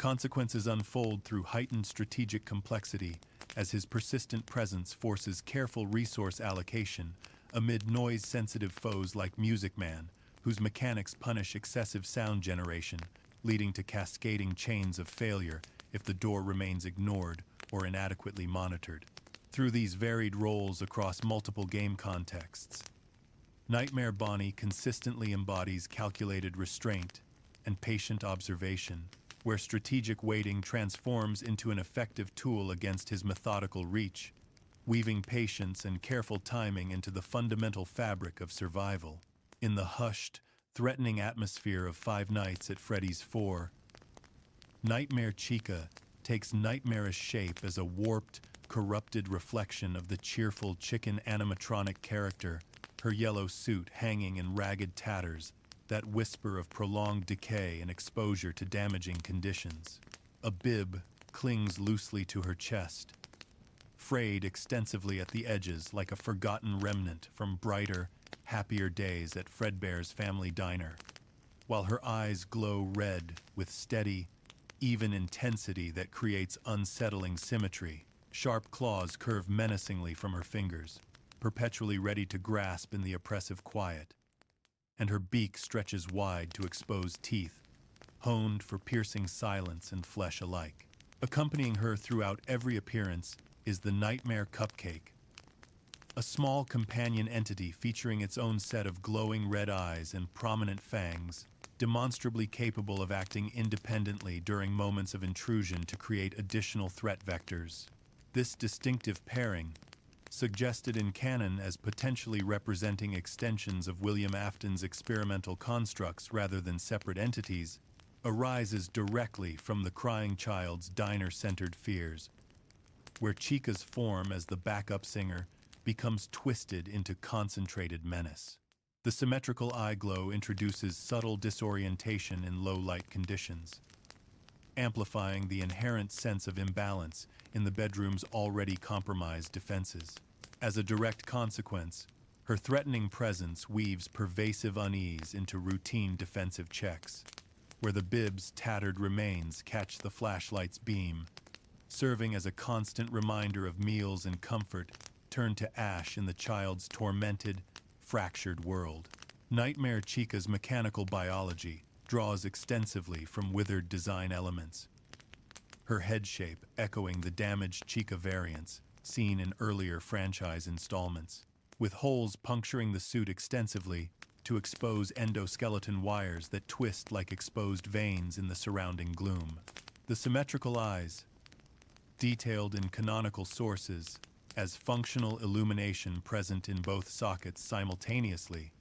Consequences unfold through heightened strategic complexity as his persistent presence forces careful resource allocation amid noise-sensitive foes like Music Man, whose mechanics punish excessive sound generation, leading to cascading chains of failure if the door remains ignored or inadequately monitored. Through these varied roles across multiple game contexts, Nightmare Bonnie consistently embodies calculated restraint and patient observation, where strategic waiting transforms into an effective tool against his methodical reach, weaving patience and careful timing into the fundamental fabric of survival. In the hushed, threatening atmosphere of Five Nights at Freddy's 4, Nightmare Chica takes nightmarish shape as a warped, corrupted reflection of the cheerful chicken animatronic character, her yellow suit hanging in ragged tatters that whisper of prolonged decay and exposure to damaging conditions. A bib clings loosely to her chest, frayed extensively at the edges like a forgotten remnant from brighter, happier days at Fredbear's family diner, while her eyes glow red with steady, even intensity that creates unsettling symmetry. Sharp claws curve menacingly from her fingers, perpetually ready to grasp in the oppressive quiet, and her beak stretches wide to expose teeth, honed for piercing silence and flesh alike. Accompanying her throughout every appearance is the Nightmare Cupcake, a small companion entity featuring its own set of glowing red eyes and prominent fangs, demonstrably capable of acting independently during moments of intrusion to create additional threat vectors. This distinctive pairing, suggested in canon as potentially representing extensions of William Afton's experimental constructs rather than separate entities, arises directly from the crying child's diner-centered fears, where Chica's form as the backup singer becomes twisted into concentrated menace. The symmetrical eye glow introduces subtle disorientation in low-light conditions, amplifying the inherent sense of imbalance in the bedroom's already compromised defenses. As a direct consequence, her threatening presence weaves pervasive unease into routine defensive checks, where the bib's tattered remains catch the flashlight's beam, serving as a constant reminder of meals and comfort turned to ash in the child's tormented, fractured world. Nightmare Chica's mechanical biology draws extensively from withered design elements, her head shape echoing the damaged Chica variants seen in earlier franchise installments, with holes puncturing the suit extensively to expose endoskeleton wires that twist like exposed veins in the surrounding gloom. The symmetrical eyes, detailed in canonical sources as functional illumination present in both sockets simultaneously,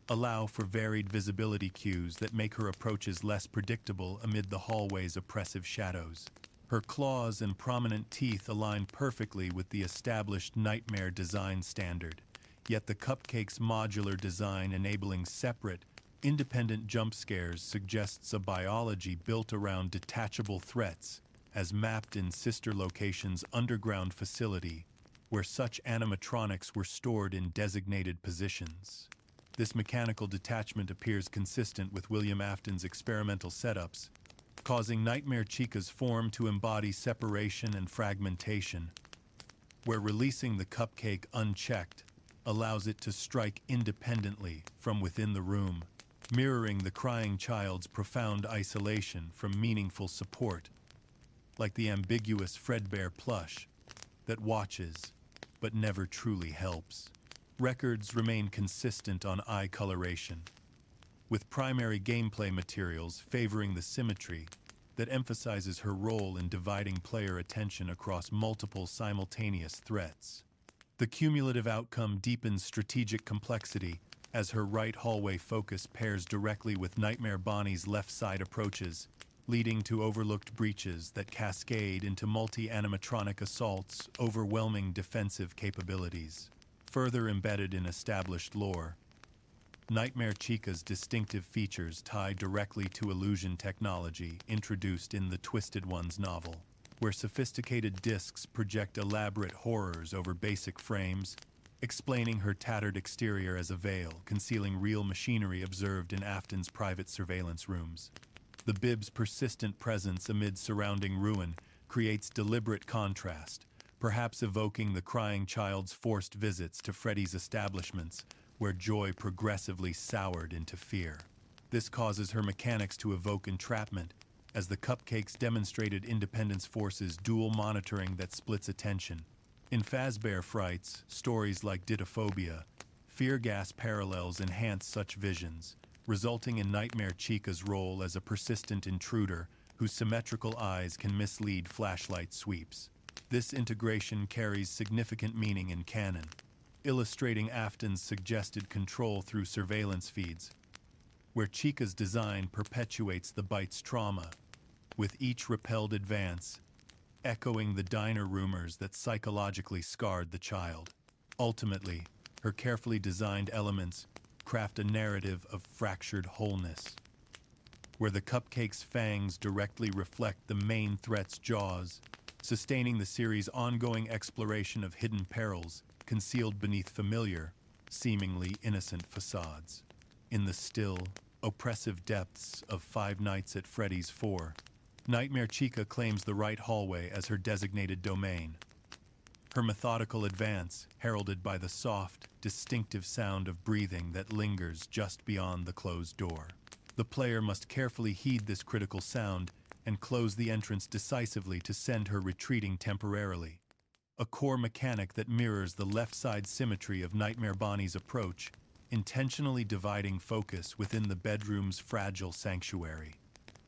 allow for varied visibility cues that make her approaches less predictable amid the hallway's oppressive shadows. Her claws and prominent teeth align perfectly with the established Nightmare design standard, yet the cupcake's modular design enabling separate, independent jump scares suggests a biology built around detachable threats, as mapped in sister location's underground facility, where such animatronics were stored in designated positions. This mechanical detachment appears consistent with William Afton's experimental setups, causing Nightmare Chica's form to embody separation and fragmentation, where releasing the cupcake unchecked allows it to strike independently from within the room, mirroring the crying child's profound isolation from meaningful support, like the ambiguous Fredbear plush that watches but never truly helps. Records remain consistent on eye coloration, with primary gameplay materials favoring the symmetry that emphasizes her role in dividing player attention across multiple simultaneous threats. The cumulative outcome deepens strategic complexity as her right hallway focus pairs directly with Nightmare Bonnie's left side approaches, leading to overlooked breaches that cascade into multi-animatronic assaults, overwhelming defensive capabilities. Further embedded in established lore, Nightmare Chica's distinctive features tie directly to illusion technology introduced in the Twisted Ones novel, where sophisticated discs project elaborate horrors over basic frames, explaining her tattered exterior as a veil concealing real machinery observed in Afton's private surveillance rooms. The bib's persistent presence amid surrounding ruin creates deliberate contrast, perhaps evoking the crying child's forced visits to Freddy's establishments, where joy progressively soured into fear. This causes her mechanics to evoke entrapment, as the cupcakes demonstrated Independence Force's dual monitoring that splits attention. In Fazbear Frights, stories like Ditophobia, fear gas parallels enhance such visions, resulting in Nightmare Chica's role as a persistent intruder whose symmetrical eyes can mislead flashlight sweeps. This integration carries significant meaning in canon, illustrating Afton's suggested control through surveillance feeds, where Chica's design perpetuates the bite's trauma, with each repelled advance echoing the diner rumors that psychologically scarred the child. Ultimately, her carefully designed elements craft a narrative of fractured wholeness, where the cupcake's fangs directly reflect the main threat's jaws, sustaining the series' ongoing exploration of hidden perils concealed beneath familiar, seemingly innocent facades. In the still, oppressive depths of Five Nights at Freddy's 4, Nightmare Chica claims the right hallway as her designated domain. Her methodical advance, heralded by the soft, distinctive sound of breathing that lingers just beyond the closed door. The player must carefully heed this critical sound and close the entrance decisively to send her retreating temporarily. A core mechanic that mirrors the left-side symmetry of Nightmare Bonnie's approach, intentionally dividing focus within the bedroom's fragile sanctuary.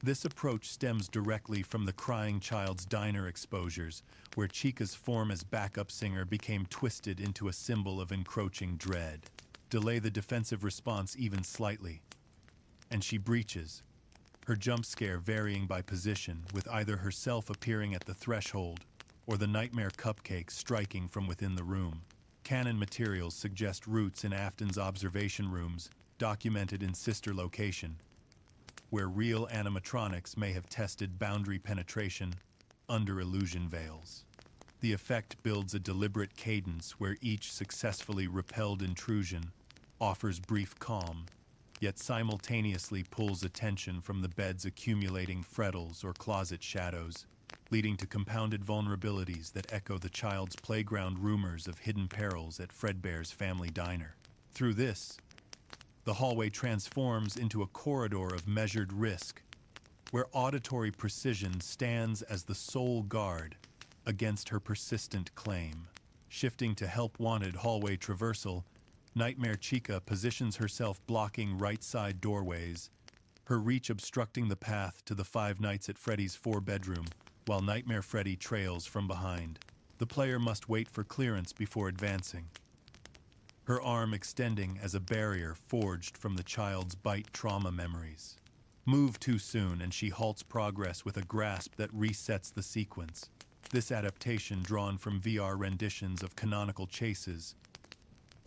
This approach stems directly from the crying child's diner exposures, where Chica's form as backup singer became twisted into a symbol of encroaching dread. Delay the defensive response even slightly, and she breaches, her jump scare varying by position, with either herself appearing at the threshold or the nightmare cupcake striking from within the room. Canon materials suggest roots in Afton's observation rooms, documented in sister location, where real animatronics may have tested boundary penetration under illusion veils. The effect builds a deliberate cadence where each successfully repelled intrusion offers brief calm, yet simultaneously pulls attention from the bed's accumulating frettles or closet shadows, leading to compounded vulnerabilities that echo the child's playground rumors of hidden perils at Fredbear's family diner. Through this, the hallway transforms into a corridor of measured risk, where auditory precision stands as the sole guard against her persistent claim. Shifting to help-wanted hallway traversal, Nightmare Chica positions herself blocking right-side doorways, her reach obstructing the path to the Five Nights at Freddy's 4-bedroom, while Nightmare Freddy trails from behind. The player must wait for clearance before advancing, her arm extending as a barrier forged from the child's bite trauma memories. Move too soon and she halts progress with a grasp that resets the sequence. This adaptation, drawn from VR renditions of canonical chases,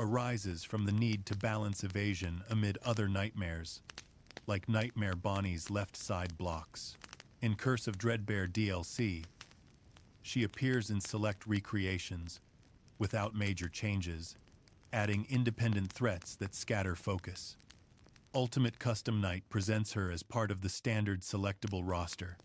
arises from the need to balance evasion amid other nightmares, like Nightmare Bonnie's left side blocks. In Curse of Dreadbear DLC, she appears in select recreations, without major changes, adding independent threats that scatter focus. Ultimate Custom Night presents her as part of the standard selectable roster,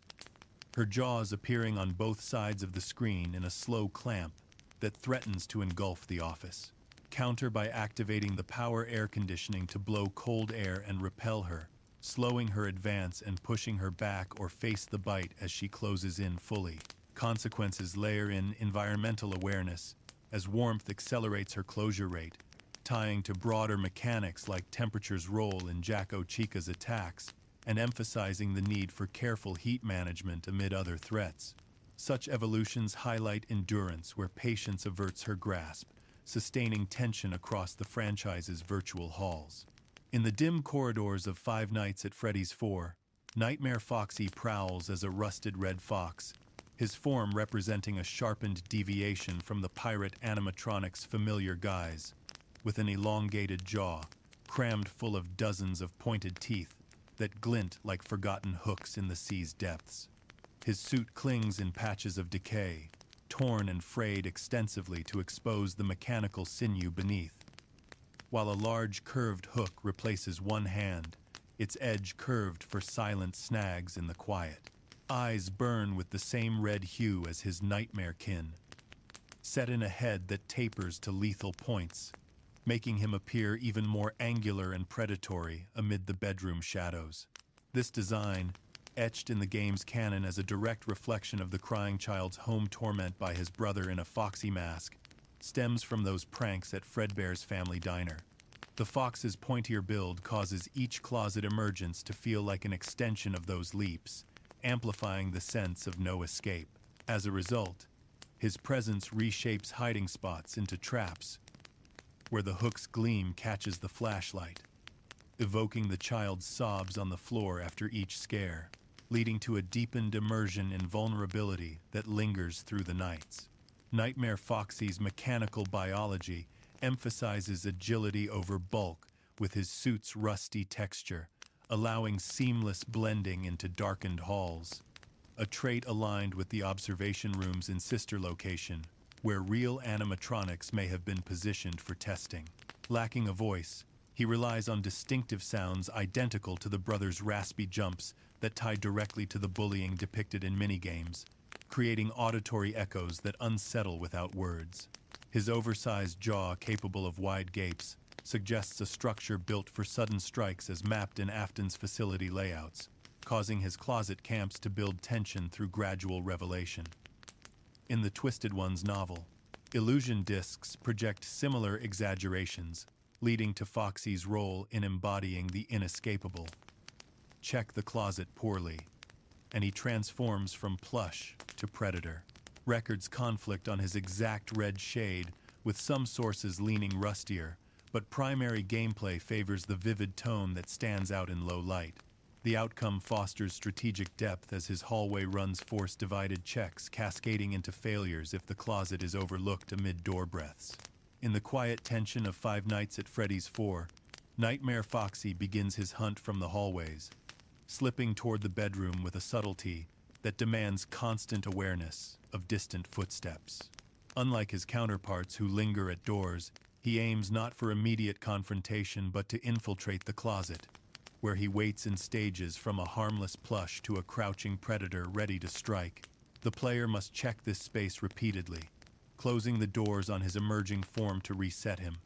her jaws appearing on both sides of the screen in a slow clamp that threatens to engulf the office. Counter by activating the power air conditioning to blow cold air and repel her, slowing her advance and pushing her back or face the bite as she closes in fully. Consequences layer in environmental awareness, as warmth accelerates her closure rate, tying to broader mechanics like temperature's role in Jacko Chica's attacks, and emphasizing the need for careful heat management amid other threats. Such evolutions highlight endurance where patience averts her grasp, sustaining tension across the franchise's virtual halls. In the dim corridors of Five Nights at Freddy's 4, Nightmare Foxy prowls as a rusted red fox, his form representing a sharpened deviation from the pirate animatronics' familiar guise, with an elongated jaw, crammed full of dozens of pointed teeth that glint like forgotten hooks in the sea's depths. His suit clings in patches of decay, torn and frayed extensively to expose the mechanical sinew beneath, while a large curved hook replaces one hand, its edge curved for silent snags in the quiet. Eyes burn with the same red hue as his nightmare kin, set in a head that tapers to lethal points, making him appear even more angular and predatory amid the bedroom shadows. This design, etched in the game's canon as a direct reflection of the crying child's home torment by his brother in a Foxy mask, stems from those pranks at Fredbear's family diner. The fox's pointier build causes each closet emergence to feel like an extension of those leaps, amplifying the sense of no escape. As a result, his presence reshapes hiding spots into traps, where the hook's gleam catches the flashlight, evoking the child's sobs on the floor after each scare, leading to a deepened immersion in vulnerability that lingers through the nights. Nightmare Foxy's mechanical biology emphasizes agility over bulk with his suit's rusty texture, allowing seamless blending into darkened halls, a trait aligned with the observation rooms in sister location, where real animatronics may have been positioned for testing. Lacking a voice, he relies on distinctive sounds identical to the brother's raspy jumps that tie directly to the bullying depicted in minigames, creating auditory echoes that unsettle without words. His oversized jaw, capable of wide gapes, suggests a structure built for sudden strikes as mapped in Afton's facility layouts, causing his closet camps to build tension through gradual revelation. In the Twisted Ones novel, illusion discs project similar exaggerations, leading to Foxy's role in embodying the inescapable. Check the closet poorly, and he transforms from plush to predator. Records conflict on his exact red shade, with some sources leaning rustier, but primary gameplay favors the vivid tone that stands out in low light. The outcome fosters strategic depth as his hallway runs force divided checks, cascading into failures if the closet is overlooked amid door breaths. In the quiet tension of Five Nights at Freddy's 4, Nightmare Foxy begins his hunt from the hallways, slipping toward the bedroom with a subtlety that demands constant awareness of distant footsteps. Unlike his counterparts who linger at doors, he aims not for immediate confrontation but to infiltrate the closet, where he waits in stages from a harmless plush to a crouching predator ready to strike. The player must check this space repeatedly, closing the doors on his emerging form to reset him,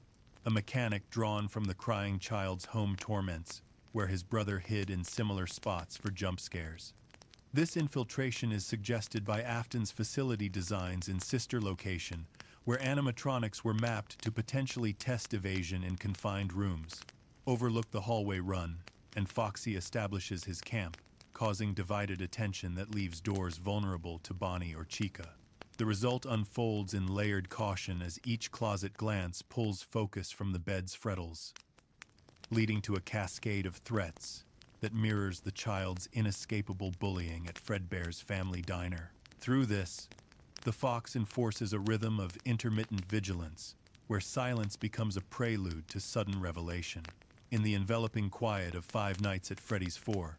a mechanic drawn from the crying child's home torments, where his brother hid in similar spots for jump scares. This infiltration is suggested by Afton's facility designs in sister location, where animatronics were mapped to potentially test evasion in confined rooms. Overlook the hallway run, and Foxy establishes his camp, causing divided attention that leaves doors vulnerable to Bonnie or Chica. The result unfolds in layered caution as each closet glance pulls focus from the bed's frettles, leading to a cascade of threats that mirrors the child's inescapable bullying at Fredbear's family diner. Through this, the fox enforces a rhythm of intermittent vigilance, where silence becomes a prelude to sudden revelation. In the enveloping quiet of Five Nights at Freddy's 4,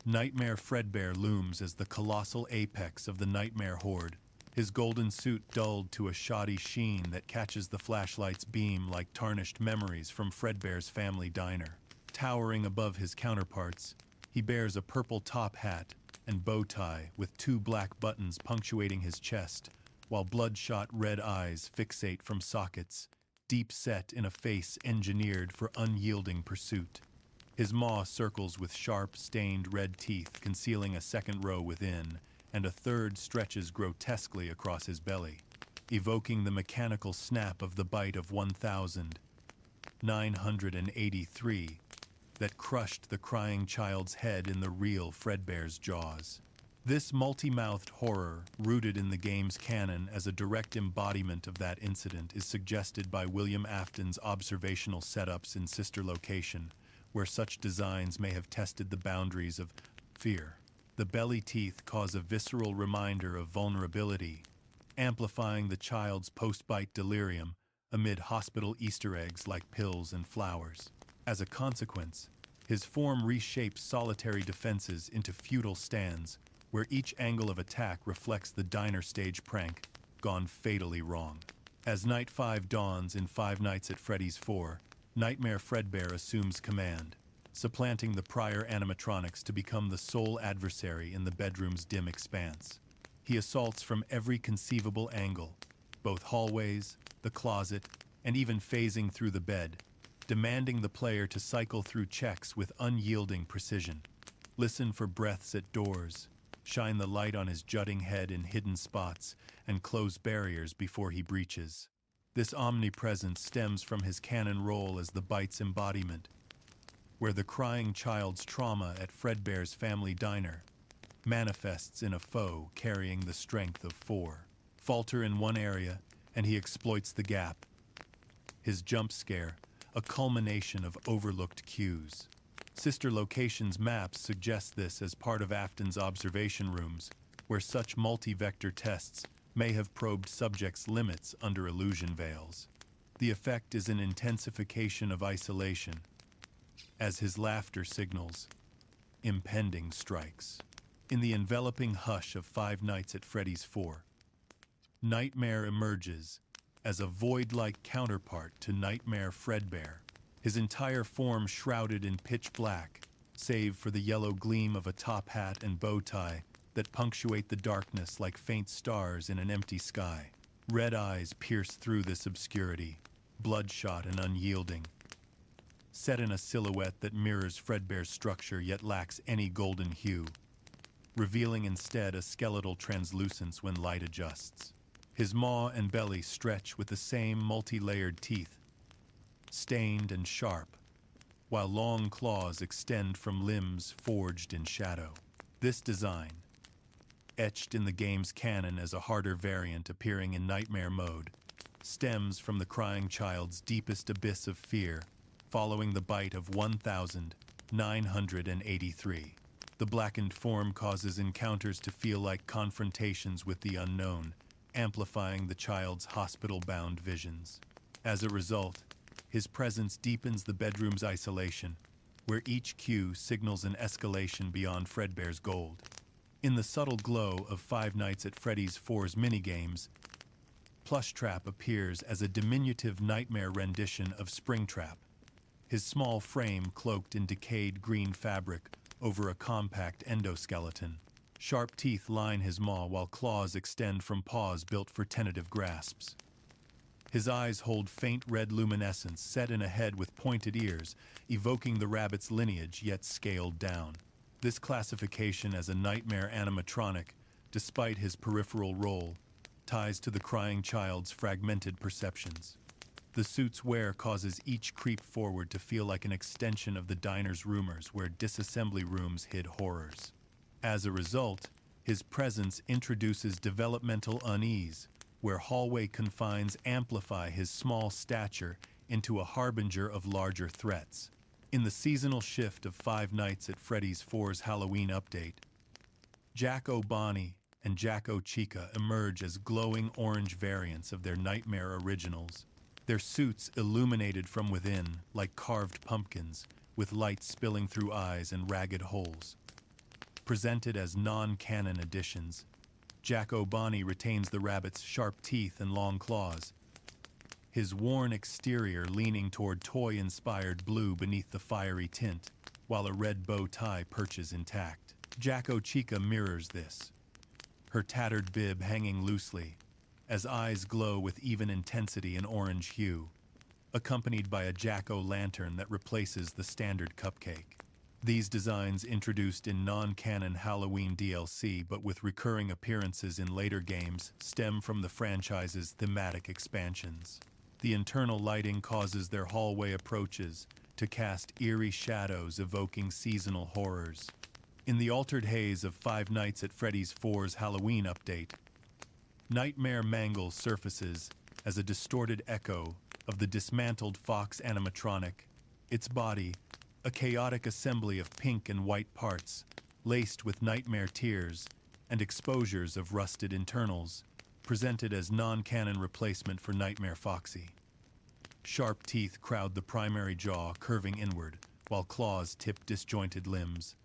Nightmare Fredbear looms as the colossal apex of the nightmare horde, his golden suit dulled to a shoddy sheen that catches the flashlight's beam like tarnished memories from Fredbear's family diner. Towering above his counterparts, he bears a purple top hat and bow tie with two black buttons punctuating his chest, while bloodshot red eyes fixate from sockets, deep set in a face engineered for unyielding pursuit. His maw circles with sharp, stained red teeth concealing a second row within, and a third stretches grotesquely across his belly, evoking the mechanical snap of the bite of 1,983 that crushed the crying child's head in the real Fredbear's jaws. This multi-mouthed horror, rooted in the game's canon as a direct embodiment of that incident, is suggested by William Afton's observational setups in sister location, where such designs may have tested the boundaries of fear. The belly teeth cause a visceral reminder of vulnerability, amplifying the child's post-bite delirium amid hospital Easter eggs like pills and flowers. As a consequence, his form reshapes solitary defenses into futile stands, where each angle of attack reflects the diner stage prank gone fatally wrong. As Night 5 dawns in Five Nights at Freddy's 4, Nightmare Fredbear assumes command, supplanting the prior animatronics to become the sole adversary in the bedroom's dim expanse. He assaults from every conceivable angle, both hallways, the closet, and even phasing through the bed, demanding the player to cycle through checks with unyielding precision. Listen for breaths at doors, shine the light on his jutting head in hidden spots, and close barriers before he breaches. This omnipresence stems from his canon role as the bite's embodiment, where the crying child's trauma at Fredbear's family diner manifests in a foe carrying the strength of 4. Falter in one area, and he exploits the gap. His jump scare, a culmination of overlooked cues. Sister Locations maps suggest this as part of Afton's observation rooms, where such multi-vector tests may have probed subjects' limits under illusion veils. The effect is an intensification of isolation, as his laughter signals impending strikes. In the enveloping hush of Five Nights at Freddy's 4, Nightmare emerges as a void-like counterpart to Nightmare Fredbear, his entire form shrouded in pitch black, save for the yellow gleam of a top hat and bow tie that punctuate the darkness like faint stars in an empty sky. Red eyes pierce through this obscurity, bloodshot and unyielding, set in a silhouette that mirrors Fredbear's structure yet lacks any golden hue, revealing instead a skeletal translucence when light adjusts. His maw and belly stretch with the same multi-layered teeth, stained and sharp, while long claws extend from limbs forged in shadow. This design, etched in the game's canon as a harder variant appearing in Nightmare mode, stems from the crying child's deepest abyss of fear following the bite of 1983. The blackened form causes encounters to feel like confrontations with the unknown, amplifying the child's hospital-bound visions. As a result, his presence deepens the bedroom's isolation, where each cue signals an escalation beyond Fredbear's gold. In the subtle glow of Five Nights at Freddy's 4's minigames, Plushtrap appears as a diminutive Nightmare rendition of Springtrap, his small frame cloaked in decayed green fabric over a compact endoskeleton. Sharp teeth line his maw while claws extend from paws built for tentative grasps. His eyes hold faint red luminescence set in a head with pointed ears, evoking the rabbit's lineage yet scaled down. This classification as a Nightmare Animatronic, despite his peripheral role, ties to the crying child's fragmented perceptions. The suit's wear causes each creep forward to feel like an extension of the diner's rumors where disassembly rooms hid horrors. As a result, his presence introduces developmental unease, where hallway confines amplify his small stature into a harbinger of larger threats. In the seasonal shift of Five Nights at Freddy's 4's Halloween update, Jack-O Bonnie and Jack-O Chica emerge as glowing orange variants of their Nightmare originals, their suits illuminated from within like carved pumpkins, with light spilling through eyes and ragged holes. Presented as non-canon additions, Jack-O Bonnie retains the rabbit's sharp teeth and long claws, his worn exterior leaning toward toy-inspired blue beneath the fiery tint, while a red bow tie perches intact. Jack-O Chica mirrors this, her tattered bib hanging loosely, as eyes glow with even intensity and orange hue, accompanied by a Jack-O-lantern that replaces the standard cupcake. These designs, introduced in non-canon Halloween DLC but with recurring appearances in later games, stem from the franchise's thematic expansions. The internal lighting causes their hallway approaches to cast eerie shadows evoking seasonal horrors. In the altered haze of Five Nights at Freddy's 4's Halloween update, Nightmare Mangle surfaces as a distorted echo of the dismantled Fox animatronic, its body, a chaotic assembly of pink and white parts, laced with nightmare tears and exposures of rusted internals, presented as non-canon replacement for Nightmare Foxy. Sharp teeth crowd the primary jaw, curving inward, while claws tip disjointed limbs.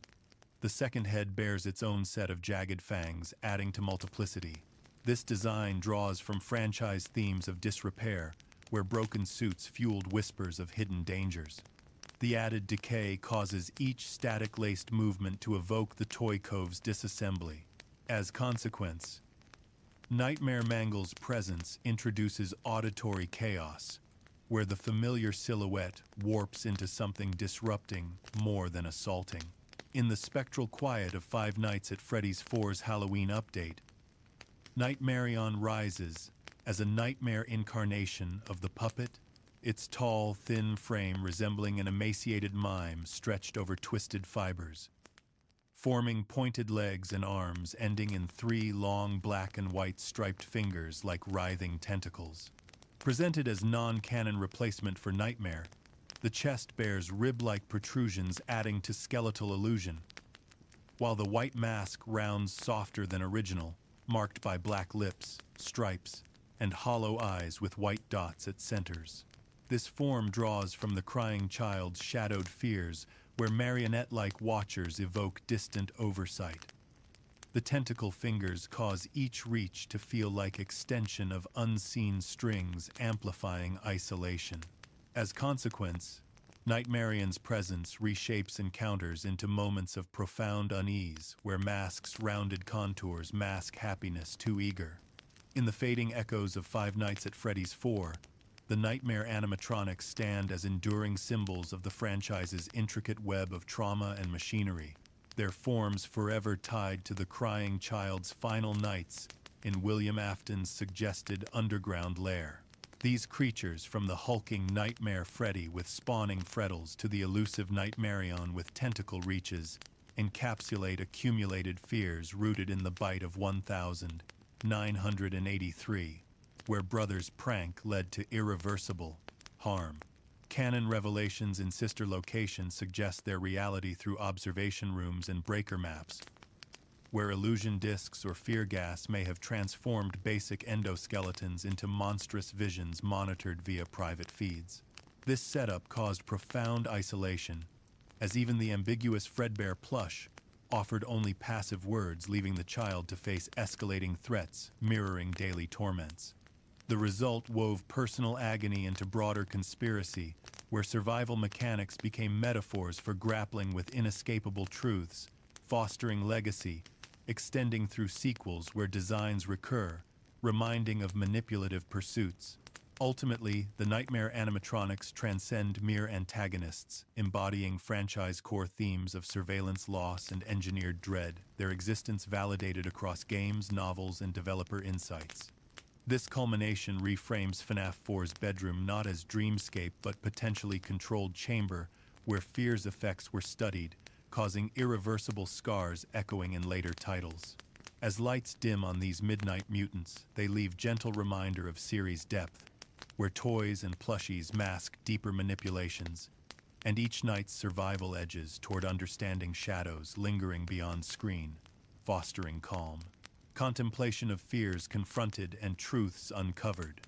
The second head bears its own set of jagged fangs, adding to multiplicity. This design draws from franchise themes of disrepair, where broken suits fueled whispers of hidden dangers. The added decay causes each static-laced movement to evoke the Toy Cove's disassembly. As consequence, Nightmare Mangle's presence introduces auditory chaos, where the familiar silhouette warps into something disrupting more than assaulting. In the spectral quiet of Five Nights at Freddy's 4's Halloween update, Nightmarion rises as a nightmare incarnation of the puppet, its tall, thin frame resembling an emaciated mime stretched over twisted fibers, forming pointed legs and arms ending in 3 long black and white striped fingers like writhing tentacles. Presented as non-canon replacement for Nightmare, the chest bears rib-like protrusions adding to skeletal illusion, while the white mask rounds softer than original, marked by black lips, stripes, and hollow eyes with white dots at centers. This form draws from the crying child's shadowed fears, where marionette-like watchers evoke distant oversight. The tentacle fingers cause each reach to feel like extension of unseen strings amplifying isolation. As consequence, Nightmarion's presence reshapes encounters into moments of profound unease, where mask's rounded contours mask happiness too eager. In the fading echoes of Five Nights at Freddy's 4, the Nightmare Animatronics stand as enduring symbols of the franchise's intricate web of trauma and machinery, their forms forever tied to the crying child's final nights in William Afton's suggested underground lair. These creatures, from the hulking Nightmare Freddy with spawning frettles to the elusive Nightmarion with tentacle reaches, encapsulate accumulated fears rooted in the bite of 1983, where Brothers' prank led to irreversible harm. Canon revelations in sister locations suggest their reality through observation rooms and breaker maps, where illusion discs or fear gas may have transformed basic endoskeletons into monstrous visions monitored via private feeds. This setup caused profound isolation, as even the ambiguous Fredbear plush offered only passive words, leaving the child to face escalating threats mirroring daily torments. The result wove personal agony into broader conspiracy, where survival mechanics became metaphors for grappling with inescapable truths, fostering legacy, extending through sequels where designs recur, reminding of manipulative pursuits. Ultimately, the Nightmare Animatronics transcend mere antagonists, embodying franchise core themes of surveillance loss and engineered dread, their existence validated across games, novels, and developer insights. This culmination reframes FNAF 4's bedroom not as dreamscape but potentially controlled chamber where fear's effects were studied, causing irreversible scars echoing in later titles. As lights dim on these midnight mutants, they leave gentle reminder of series depth, where toys and plushies mask deeper manipulations, and each night's survival edges toward understanding shadows lingering beyond screen, fostering calm. Contemplation of fears confronted and truths uncovered.